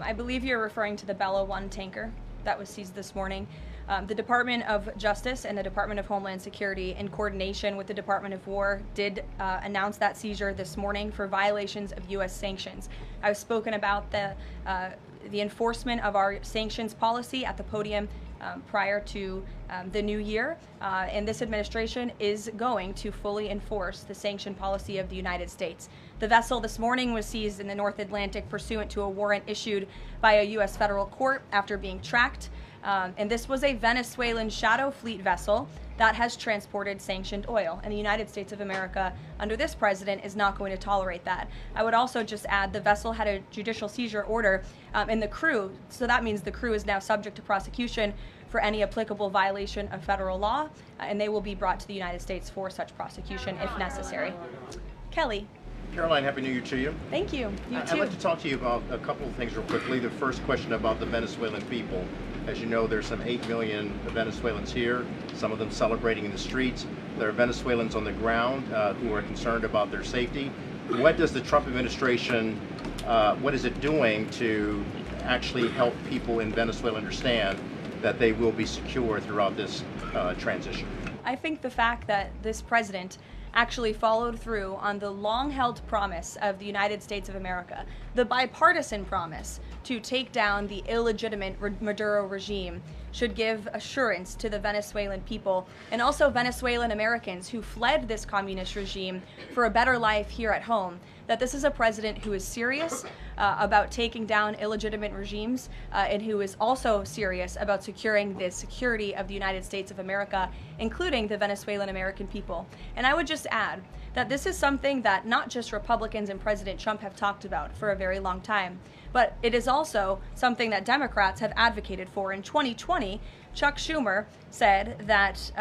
I believe you're referring to the Bella 1 tanker that was seized this morning. The Department of Justice and the Department of Homeland Security, in coordination with the Department of War, did announce that seizure this morning for violations of U.S. sanctions. I've spoken about the enforcement of our sanctions policy at the podium prior to the new year, and this administration is going to fully enforce the sanction policy of the United States. The vessel this morning was seized in the North Atlantic pursuant to a warrant issued by a U.S. federal court after being tracked, and this was a Venezuelan shadow fleet vessel that has transported sanctioned oil, and the United States of America, under this president, is not going to tolerate that. I would also just add the vessel had a judicial seizure order, and the crew, so that means the crew is now subject to prosecution for any applicable violation of federal law, and they will be brought to the United States for such prosecution if necessary. Kelly.
Caroline, Happy New Year to you.
Thank you. You too.
I'd like to talk to you about a couple of things real quickly. The first question about the Venezuelan people. As you know, there's some 8 million Venezuelans here, some of them celebrating in the streets. There are Venezuelans on the ground who are concerned about their safety. What does the Trump administration, what is it doing to actually help people in Venezuela understand that they will be secure throughout this transition?
I think the fact that this president actually followed through on the long-held promise of the United States of America, the bipartisan promise to take down the illegitimate Maduro regime, should give assurance to the Venezuelan people and also Venezuelan Americans who fled this communist regime for a better life here at home, that this is a president who is serious about taking down illegitimate regimes and who is also serious about securing the security of the United States of America, including the Venezuelan American people. And I would just add that this is something that not just Republicans and President Trump have talked about for a very long time, but it is also something that Democrats have advocated for. In 2020, Chuck Schumer said that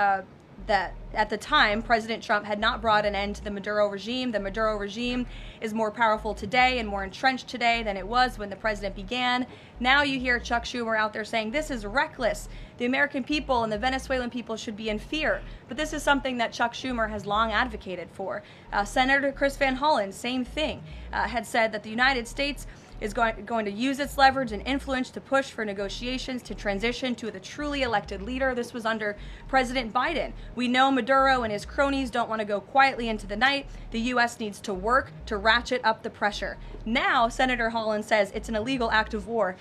that at the time, President Trump had not brought an end to the Maduro regime. The Maduro regime is more powerful today and more entrenched today than it was when the president began. Now you hear Chuck Schumer out there saying this is reckless. The American people and the Venezuelan people should be in fear. But this is something that Chuck Schumer has long advocated for. Senator Chris Van Hollen, same thing, had said that the United States is going to use its leverage and influence to push for negotiations to transition to the truly elected leader. This was under President Biden. We know Maduro and his cronies don't want to go quietly into the night. The U.S. needs to work to ratchet up the pressure. Now, Senator Holland says it's an illegal act of war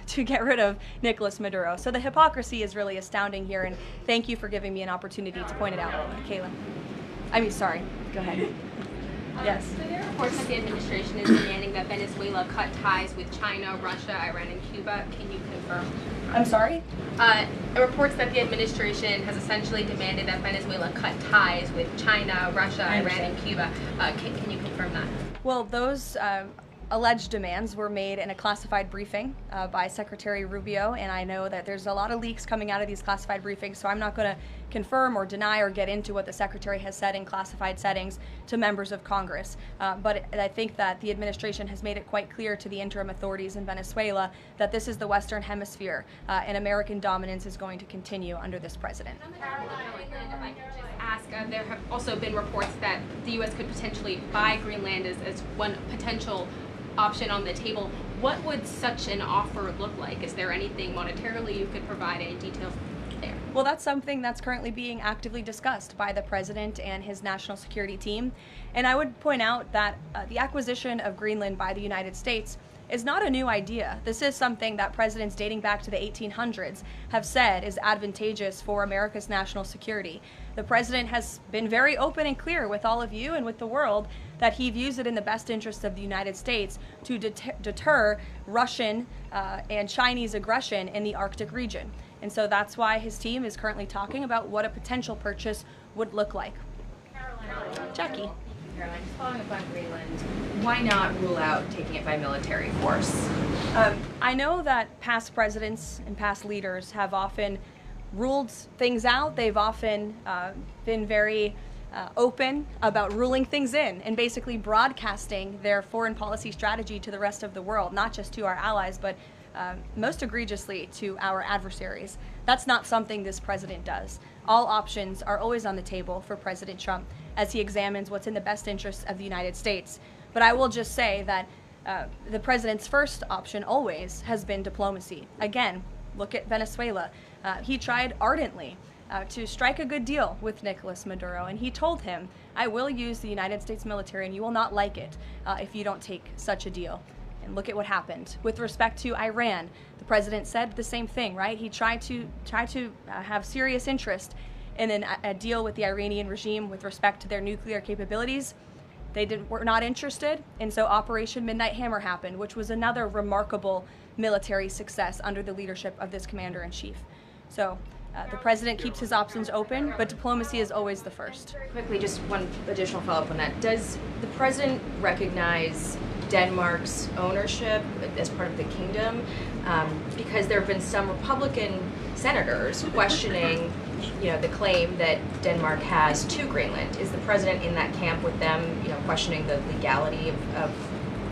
to get rid of Nicolas Maduro. So the hypocrisy is really astounding here, and thank you for giving me an opportunity to point it out, Kayla. Sorry, go ahead. Yes.
So there are reports that the administration is demanding that Venezuela cut ties with China, Russia, Iran, and Cuba. Can you confirm?
I'm sorry?
Reports that the administration has essentially demanded that Venezuela cut ties with China, Russia, Iran, and Cuba. Can you confirm that?
Well, those alleged demands were made in a classified briefing by Secretary Rubio, and I know that there's a lot of leaks coming out of these classified briefings, so I'm not going to confirm or deny or get into what the Secretary has said in classified settings to members of Congress. But I think that the administration has made it quite clear to the interim authorities in Venezuela that this is the Western Hemisphere, and American dominance is going to continue under this president.
If I could just ask, there have also been reports that the U.S. could potentially buy Greenland as one potential option on the table. What would such an offer look like? Is there anything monetarily you could provide, any details there?
Well, that's something that's currently being actively discussed by the president and his national security team. And I would point out that the acquisition of Greenland by the United States is not a new idea. This is something that presidents dating back to the 1800s have said is advantageous for America's national security. The president has been very open and clear with all of you and with the world that he views it in the best interest of the United States to deter Russian and Chinese aggression in the Arctic region. And so that's why his team is currently talking about what a potential purchase would look like. Jackie.
Caroline, just following up on Greenland, why not rule out taking it by military force?
I know that past presidents and past leaders have often ruled things out. They've often been very open about ruling things in and basically broadcasting their foreign policy strategy to the rest of the world, not just to our allies, but most egregiously to our adversaries. That's not something this president does. All options are always on the table for President Trump as he examines what's in the best interests of the United States. But I will just say that the president's first option always has been diplomacy. Again, look at Venezuela. He tried ardently to strike a good deal with Nicolas Maduro, and he told him, I will use the United States military and you will not like it if you don't take such a deal. And look at what happened. With respect to Iran, the president said the same thing, right? He tried to have serious interest in a deal with the Iranian regime with respect to their nuclear capabilities. They were not interested, and so Operation Midnight Hammer happened, which was another remarkable military success under the leadership of this commander-in-chief. So the president keeps his options open, but diplomacy is always the first.
Quickly, just one additional follow-up on that. Does the president recognize
Denmark's ownership as part of the kingdom? Because there have been some Republican senators questioning, the claim that Denmark has to Greenland. Is the president in that camp with them, questioning the legality of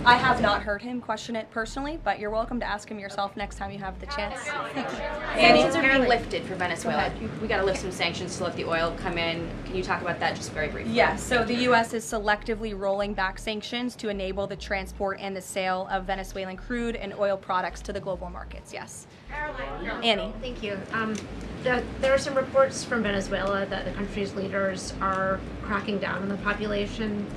I have not heard him question it personally, but you're welcome to ask him yourself next time you have the chance.
Sanctions are being lifted for Venezuela. We got to lift some sanctions to let the oil come in. Can you talk about that just very briefly?
Yes, so the U.S. is selectively rolling back sanctions to enable the transport and the sale of Venezuelan crude and oil products to the global markets, yes. Annie.
Thank you. There are some reports from Venezuela that the country's leaders are cracking down on the population,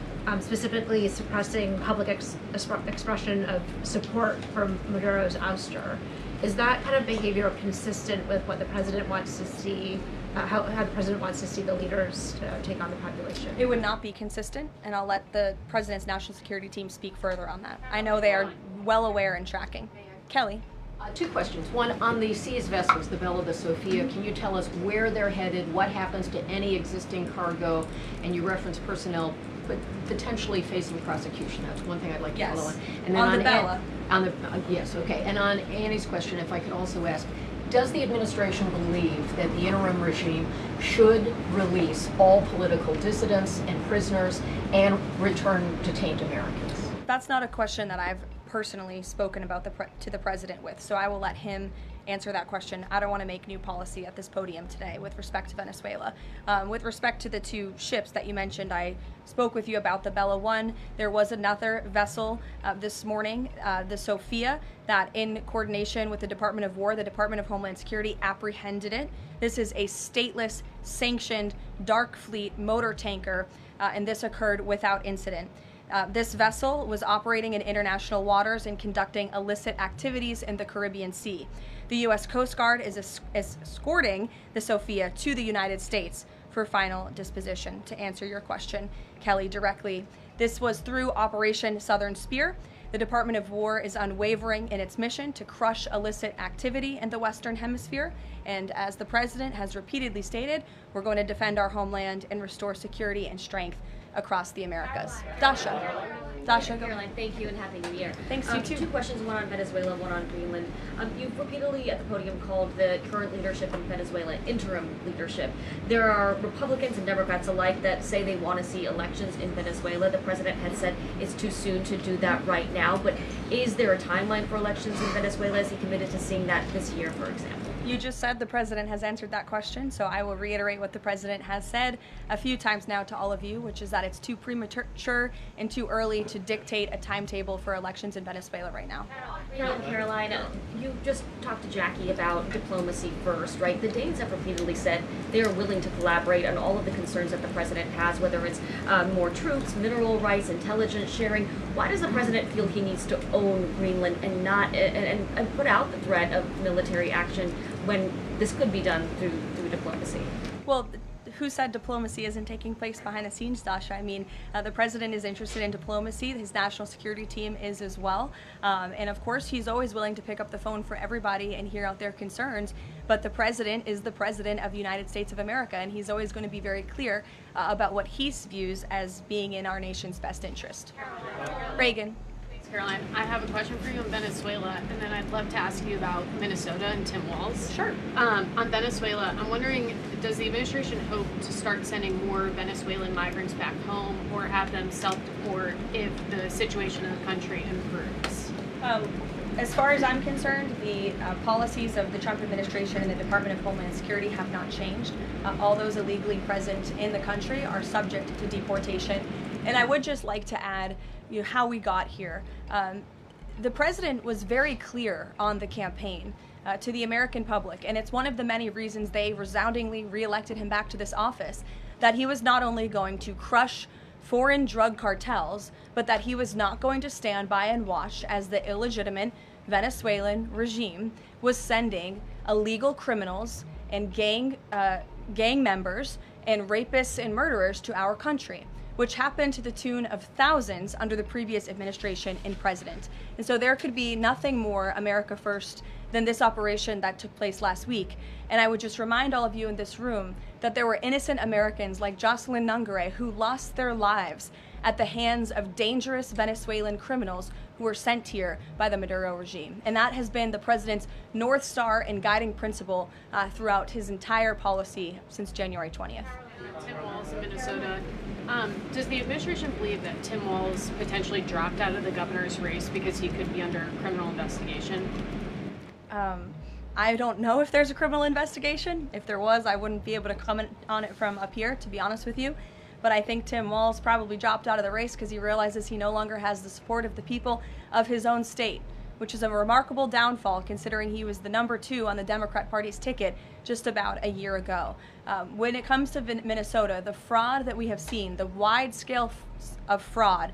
specifically suppressing public expression of support for Maduro's ouster. Is that kind of behavior consistent with what the president wants to see, how the president wants to see the leaders take on the population?
It would not be consistent, and I'll let the president's national security team speak further on that. I know they are well aware and tracking. Kelly.
Two questions. One, on the seized vessels, the Bella, the Sophia, can you tell us where they're headed, what happens to any existing cargo, and you referenced personnel but potentially facing prosecution. That's one thing I'd like to follow on. And then
on the Bella.
Yes, okay. And on Annie's question, if I could also ask, does the administration believe that the interim regime should release all political dissidents and prisoners and return detained Americans?
That's not a question that I've personally spoken about to the president with, so I will let him answer that question. I don't want to make new policy at this podium today with respect to Venezuela. With respect to the two ships that you mentioned, I spoke with you about the Bella 1. There was another vessel this morning, the Sophia, that in coordination with the Department of War, the Department of Homeland Security apprehended it. This is a stateless, sanctioned, dark fleet motor tanker, and this occurred without incident. This vessel was operating in international waters and conducting illicit activities in the Caribbean Sea. The U.S. Coast Guard is escorting the Sophia to the United States for final disposition. To answer your question, Kelly, directly, this was through Operation Southern Spear. The Department of War is unwavering in its mission to crush illicit activity in the Western Hemisphere. And as the President has repeatedly stated, we're going to defend our homeland and restore security and strength across the Americas. Dasha, go.
Caroline, thank you and Happy New Year.
Thanks, you too.
Two questions, one on Venezuela, one on Greenland. You've repeatedly at the podium called the current leadership in Venezuela interim leadership. There are Republicans and Democrats alike that say they want to see elections in Venezuela. The president had said it's too soon to do that right now, but is there a timeline for elections in Venezuela? Is he committed to seeing that this year, for example?
You just said the president has answered that question, so I will reiterate what the president has said a few times now to all of you, which is that it's too premature and too early to dictate a timetable for elections in Venezuela right now.
Caroline, you just talked to Jackie about diplomacy first, right? The Danes have repeatedly said they are willing to collaborate on all of the concerns that the president has, whether it's more troops, mineral rights, intelligence sharing. Why does the president feel he needs to own Greenland and not and put out the threat of military action when this could be done through diplomacy?
Well, who said diplomacy isn't taking place behind the scenes, Dasha? I mean, the president is interested in diplomacy. His national security team is as well. And of course, he's always willing to pick up the phone for everybody and hear out their concerns. But the president is the president of the United States of America, and he's always going to be very clear about what he views as being in our nation's best interest. Reagan.
Caroline, I have a question for you on Venezuela, and then I'd love to ask you about Minnesota and Tim Walz.
Sure.
On Venezuela, I'm wondering, does the administration hope to start sending more Venezuelan migrants back home or have them self-deport if the situation in the country improves?
As far as I'm concerned, the policies of the Trump administration and the Department of Homeland Security have not changed. All those illegally present in the country are subject to deportation. And I would just like to add, how we got here. The president was very clear on the campaign to the American public, and it's one of the many reasons they resoundingly reelected him back to this office, that he was not only going to crush foreign drug cartels, but that he was not going to stand by and watch as the illegitimate Venezuelan regime was sending illegal criminals and gang members and rapists and murderers to our country. which happened to the tune of thousands under the previous administration and president. And so there could be nothing more America first than this operation that took place last week. And I would just remind all of you in this room that there were innocent Americans like Jocelyn Nungare who lost their lives at the hands of dangerous Venezuelan criminals who were sent here by the Maduro regime. And that has been the president's North Star and guiding principle throughout his entire policy since January 20th.
Tim Walz in Minnesota. Does the administration believe that Tim Walz potentially dropped out of the governor's race because he could be under criminal investigation?
I don't know if there's a criminal investigation. If there was, I wouldn't be able to comment on it from up here, to be honest with you. But I think Tim Walz probably dropped out of the race because he realizes he no longer has the support of the people of his own state, which is a remarkable downfall considering he was the number 2 on the Democrat Party's ticket just about a year ago. When it comes to Minnesota, the fraud that we have seen, the wide scale of fraud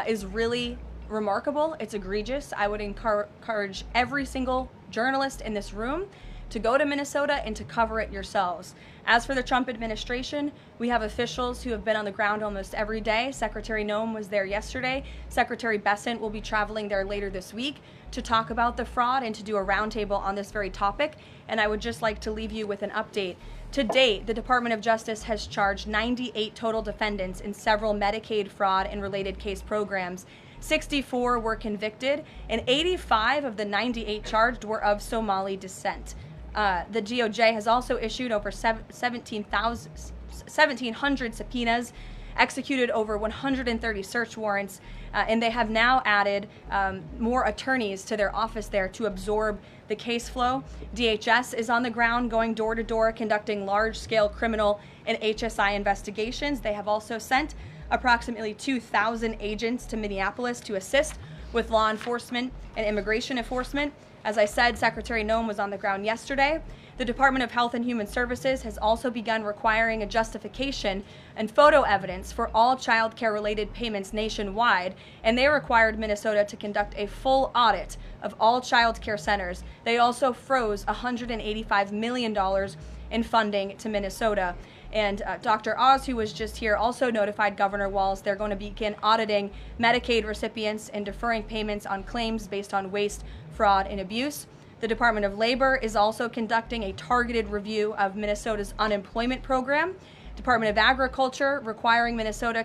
is really remarkable. It's egregious. I would encourage every single journalist in this room to go to Minnesota and to cover it yourselves. As for the Trump administration, we have officials who have been on the ground almost every day. Secretary Noem was there yesterday. Secretary Bessent will be traveling there later this week to talk about the fraud and to do a roundtable on this very topic. And I would just like to leave you with an update. To date, the Department of Justice has charged 98 total defendants in several Medicaid fraud and related case programs. 64 were convicted, and 85 of the 98 charged were of Somali descent. The DOJ has also issued over 1,700 subpoenas, executed over 130 search warrants, and they have now added more attorneys to their office there to absorb the case flow. DHS is on the ground going door to door conducting large-scale criminal and HSI investigations. They have also sent approximately 2,000 agents to Minneapolis to assist with law enforcement and immigration enforcement. As I said, Secretary Noem was on the ground yesterday. The Department of Health and Human Services has also begun requiring a justification and photo evidence for all child care related payments nationwide, and they required Minnesota to conduct a full audit of all child care centers. They also froze $185 million in funding to Minnesota. And Dr. Oz, who was just here, also notified Governor Walz they're going to begin auditing Medicaid recipients and deferring payments on claims based on waste, fraud, and abuse. The Department of Labor is also conducting a targeted review of Minnesota's unemployment program. Department of Agriculture requiring Minnesota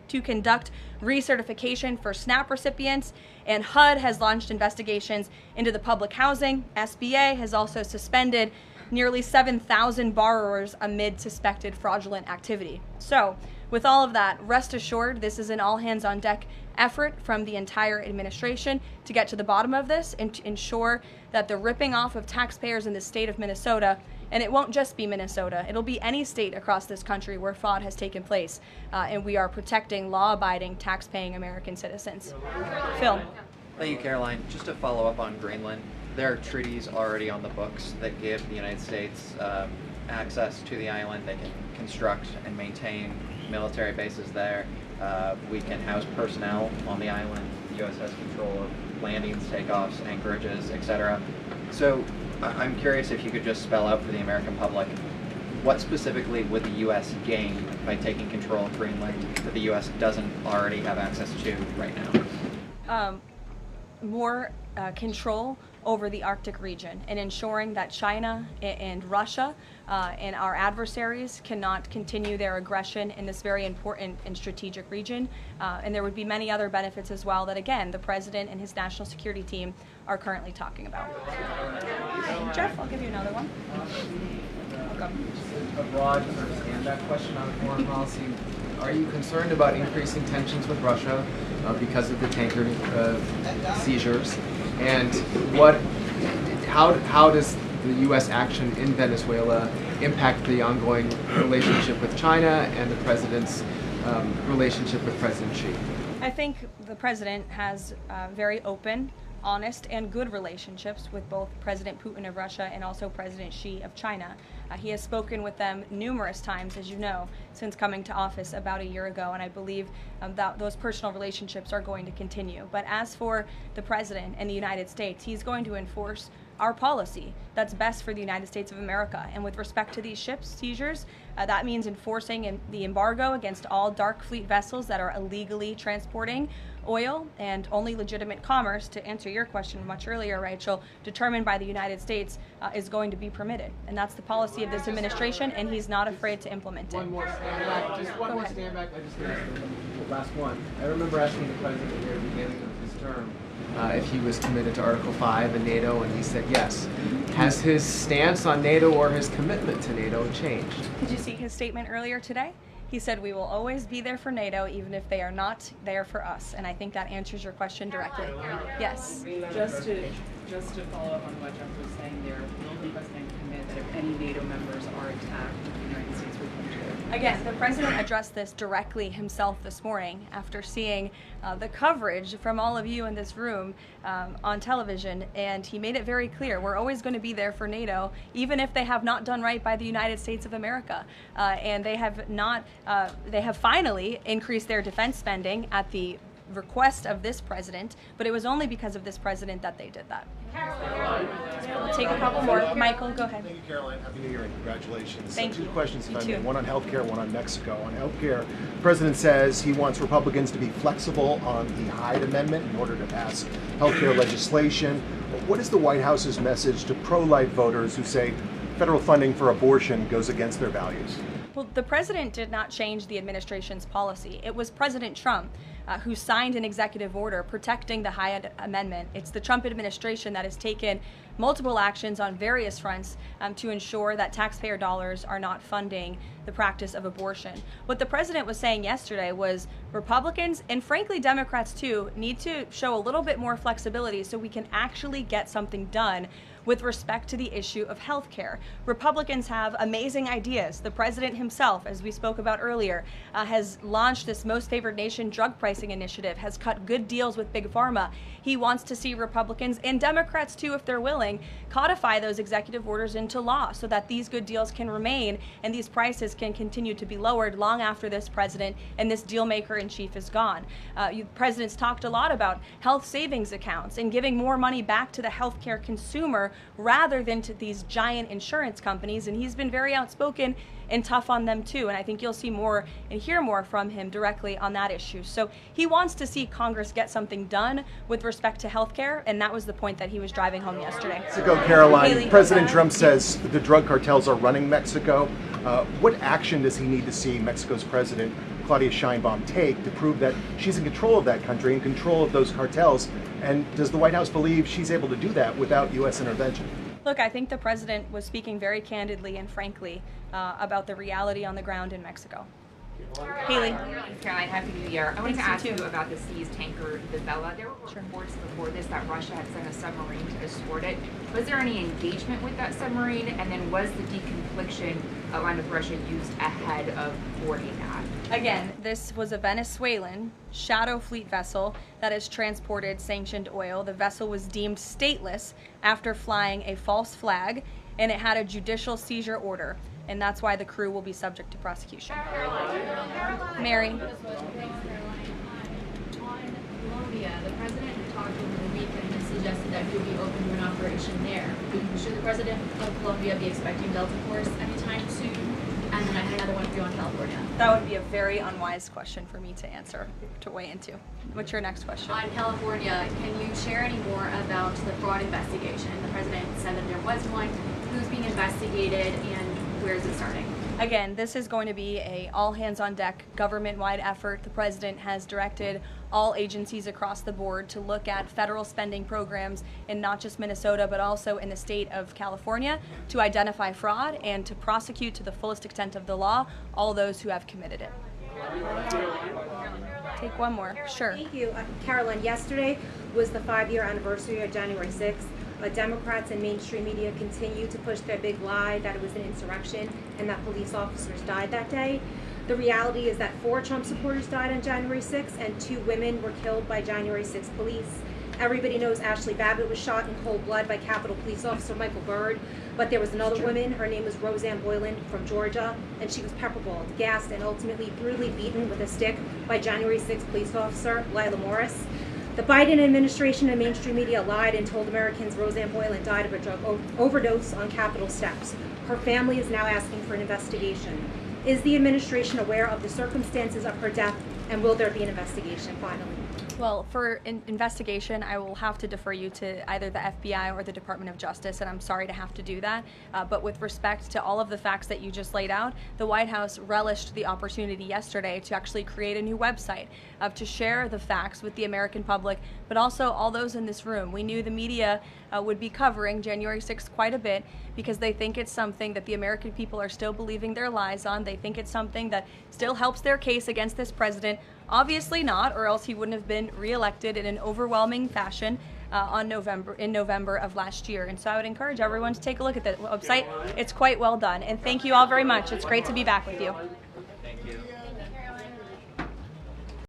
to conduct recertification for SNAP recipients, and HUD has launched investigations into the public housing. SBA has also suspended nearly 7,000 borrowers amid suspected fraudulent activity. So, with all of that, rest assured this is an all-hands-on-deck effort from the entire administration to get to the bottom of this and to ensure that the ripping off of taxpayers in the state of Minnesota, and it won't just be Minnesota, it'll be any state across this country where fraud has taken place, and we are protecting law-abiding, tax-paying American citizens. Phil.
Thank you, Caroline. Just to follow up on Greenland, there are treaties already on the books that give the United States access to the island. They can construct and maintain military bases there. We can house personnel on the island. The U.S. has control of landings, takeoffs, anchorages, etc. So I'm curious if you could just spell out for the American public what specifically would the U.S. gain by taking control of Greenland that the U.S. doesn't already have access to right now?
More control over the Arctic region and ensuring that China and Russia and our adversaries cannot continue their aggression in this very important and strategic region. And there would be many other benefits as well that, again, the President and his national security team are currently talking about. Jeff, I'll give you another one.
A broad sort of stand-up question on foreign policy. Are you concerned about increasing tensions with Russia because of the tanker seizures? And how does the U.S. action in Venezuela impact the ongoing relationship with China and the President's relationship with President Xi?
I think the President has very open, honest, and good relationships with both President Putin of Russia and also President Xi of China. He has spoken with them numerous times, as you know, since coming to office about a year ago, and I believe that those personal relationships are going to continue. But as for the President and the United States, he's going to enforce our policy that's best for the United States of America. And with respect to these ship seizures, that means enforcing the embargo against all dark fleet vessels that are illegally transporting oil, and only legitimate commerce, to answer your question much earlier, Rachel, determined by the United States, is going to be permitted. And that's the policy of this administration, and he's not afraid to implement it.
One more stand back. Just one more stand back. I just the last one. I remember asking the president at the beginning of his term if he was committed to Article 5 and NATO, and he said yes. Has his stance on NATO or his commitment to NATO changed?
Did you see his statement earlier today? He said we will always be there for NATO, even if they are not there for us. And I think that answers your question directly. Yes.
Just to follow up on what Jeff was saying there, will the president commit that if any NATO members are attacked, the United States will come to it?
Again, the president addressed this directly himself this morning after seeing the coverage from all of you in this room on television, and he made it very clear we're always going to be there for NATO, even if they have not done right by the United States of America. And they have not, they have finally increased their defense spending at the request of this president, but it was only because of this president that they did that. We'll take a couple more. Michael, go ahead.
Thank you, Caroline. Happy New Year and congratulations.
Thank
Two
you.
questions, if
You
I
too.
may. One on healthcare, one on Mexico. On healthcare, the president says he wants Republicans to be flexible on the Hyde Amendment in order to pass healthcare legislation. What is the White House's message to pro-life voters who say federal funding for abortion goes against their values?
Well, the president did not change the administration's policy. It was President Trump who signed an executive order protecting the Hyde Amendment. It's the Trump administration that has taken multiple actions on various fronts to ensure that taxpayer dollars are not funding the practice of abortion. What the president was saying yesterday was Republicans, and frankly Democrats too, need to show a little bit more flexibility so we can actually get something done with respect to the issue of health care. Republicans have amazing ideas. The president himself, as we spoke about earlier, has launched this Most Favored Nation drug pricing initiative, has cut good deals with Big Pharma. He wants to see Republicans and Democrats too, if they're willing, codify those executive orders into law so that these good deals can remain and these prices can continue to be lowered long after this president and this deal maker in chief is gone. Presidents talked a lot about health savings accounts and giving more money back to the healthcare consumer rather than to these giant insurance companies, and he's been very outspoken and tough on them too, and I think you'll see more and hear more from him directly on that issue. So he wants to see Congress get something done with respect to health care, and that was the point that he was driving home yesterday.
Mexico, Caroline,
Haley,
President Trump says the drug cartels are running Mexico. What action does he need to see Mexico's president, Claudia Sheinbaum, take to prove that she's in control of that country, in control of those cartels? And does the White House believe she's able to do that without U.S. intervention?
Look, I think the president was speaking very candidly and frankly about the reality on the ground in Mexico. Haley.
Caroline, Happy New Year. I wanted to
Thanks,
ask
you
you
too.
about the seized tanker, the Vela. There were reports before this that Russia had sent a submarine to escort it. Was there any engagement with that submarine? And then was the deconfliction line with Russia used ahead of boarding that?
Again, this was a Venezuelan shadow fleet vessel that has transported sanctioned oil. The vessel was deemed stateless after flying a false flag, and it had a judicial seizure order, and that's why the crew will be subject to prosecution. Mary.
On Colombia, the president talked over the weekend and suggested that he would be open to an operation there. Should the president of Colombia be expecting Delta Force anytime soon? And then I had another one for you on California.
That would be a very unwise question for me to answer, to weigh into. What's your next question?
On California, can you share any more about the fraud investigation? The president said that there was one. Who's being investigated and where is it starting?
Again, this is going to be a all-hands-on-deck government-wide effort. The president has directed all agencies across the board to look at federal spending programs in not just Minnesota, but also in the state of California to identify fraud and to prosecute to the fullest extent of the law all those who have committed it. Take one more. Sure.
Thank you. Caroline, yesterday was the 5-year anniversary of January 6th. Democrats and mainstream media continue to push their big lie that it was an insurrection and that police officers died that day. The reality is that 4 Trump supporters died on January 6th and 2 women were killed by January 6th police. Everybody knows Ashley Babbitt was shot in cold blood by Capitol Police Officer Michael Byrd, but there was another woman, her name was Roseanne Boylan from Georgia, and she was pepperballed, gassed, and ultimately brutally beaten with a stick by January 6th police officer Lila Morris. The Biden administration and mainstream media lied and told Americans Roseanne Boylan died of a drug overdose on Capitol steps. Her family is now asking for an investigation. Is the administration aware of the circumstances of her death, and will there be an investigation finally?
Well, for investigation, I will have to defer you to either the FBI or the Department of Justice, and I'm sorry to have to do that. But with respect to all of the facts that you just laid out, the White House relished the opportunity yesterday to actually create a new website to share the facts with the American public, but also all those in this room. We knew the media would be covering January 6th quite a bit because they think it's something that the American people are still believing their lies on. They think it's something that still helps their case against this president. Obviously not, or else he wouldn't have been reelected in an overwhelming fashion in November of last year. And so I would encourage everyone to take a look at the website. It's quite well done. And thank you all very much. It's great to be back with you.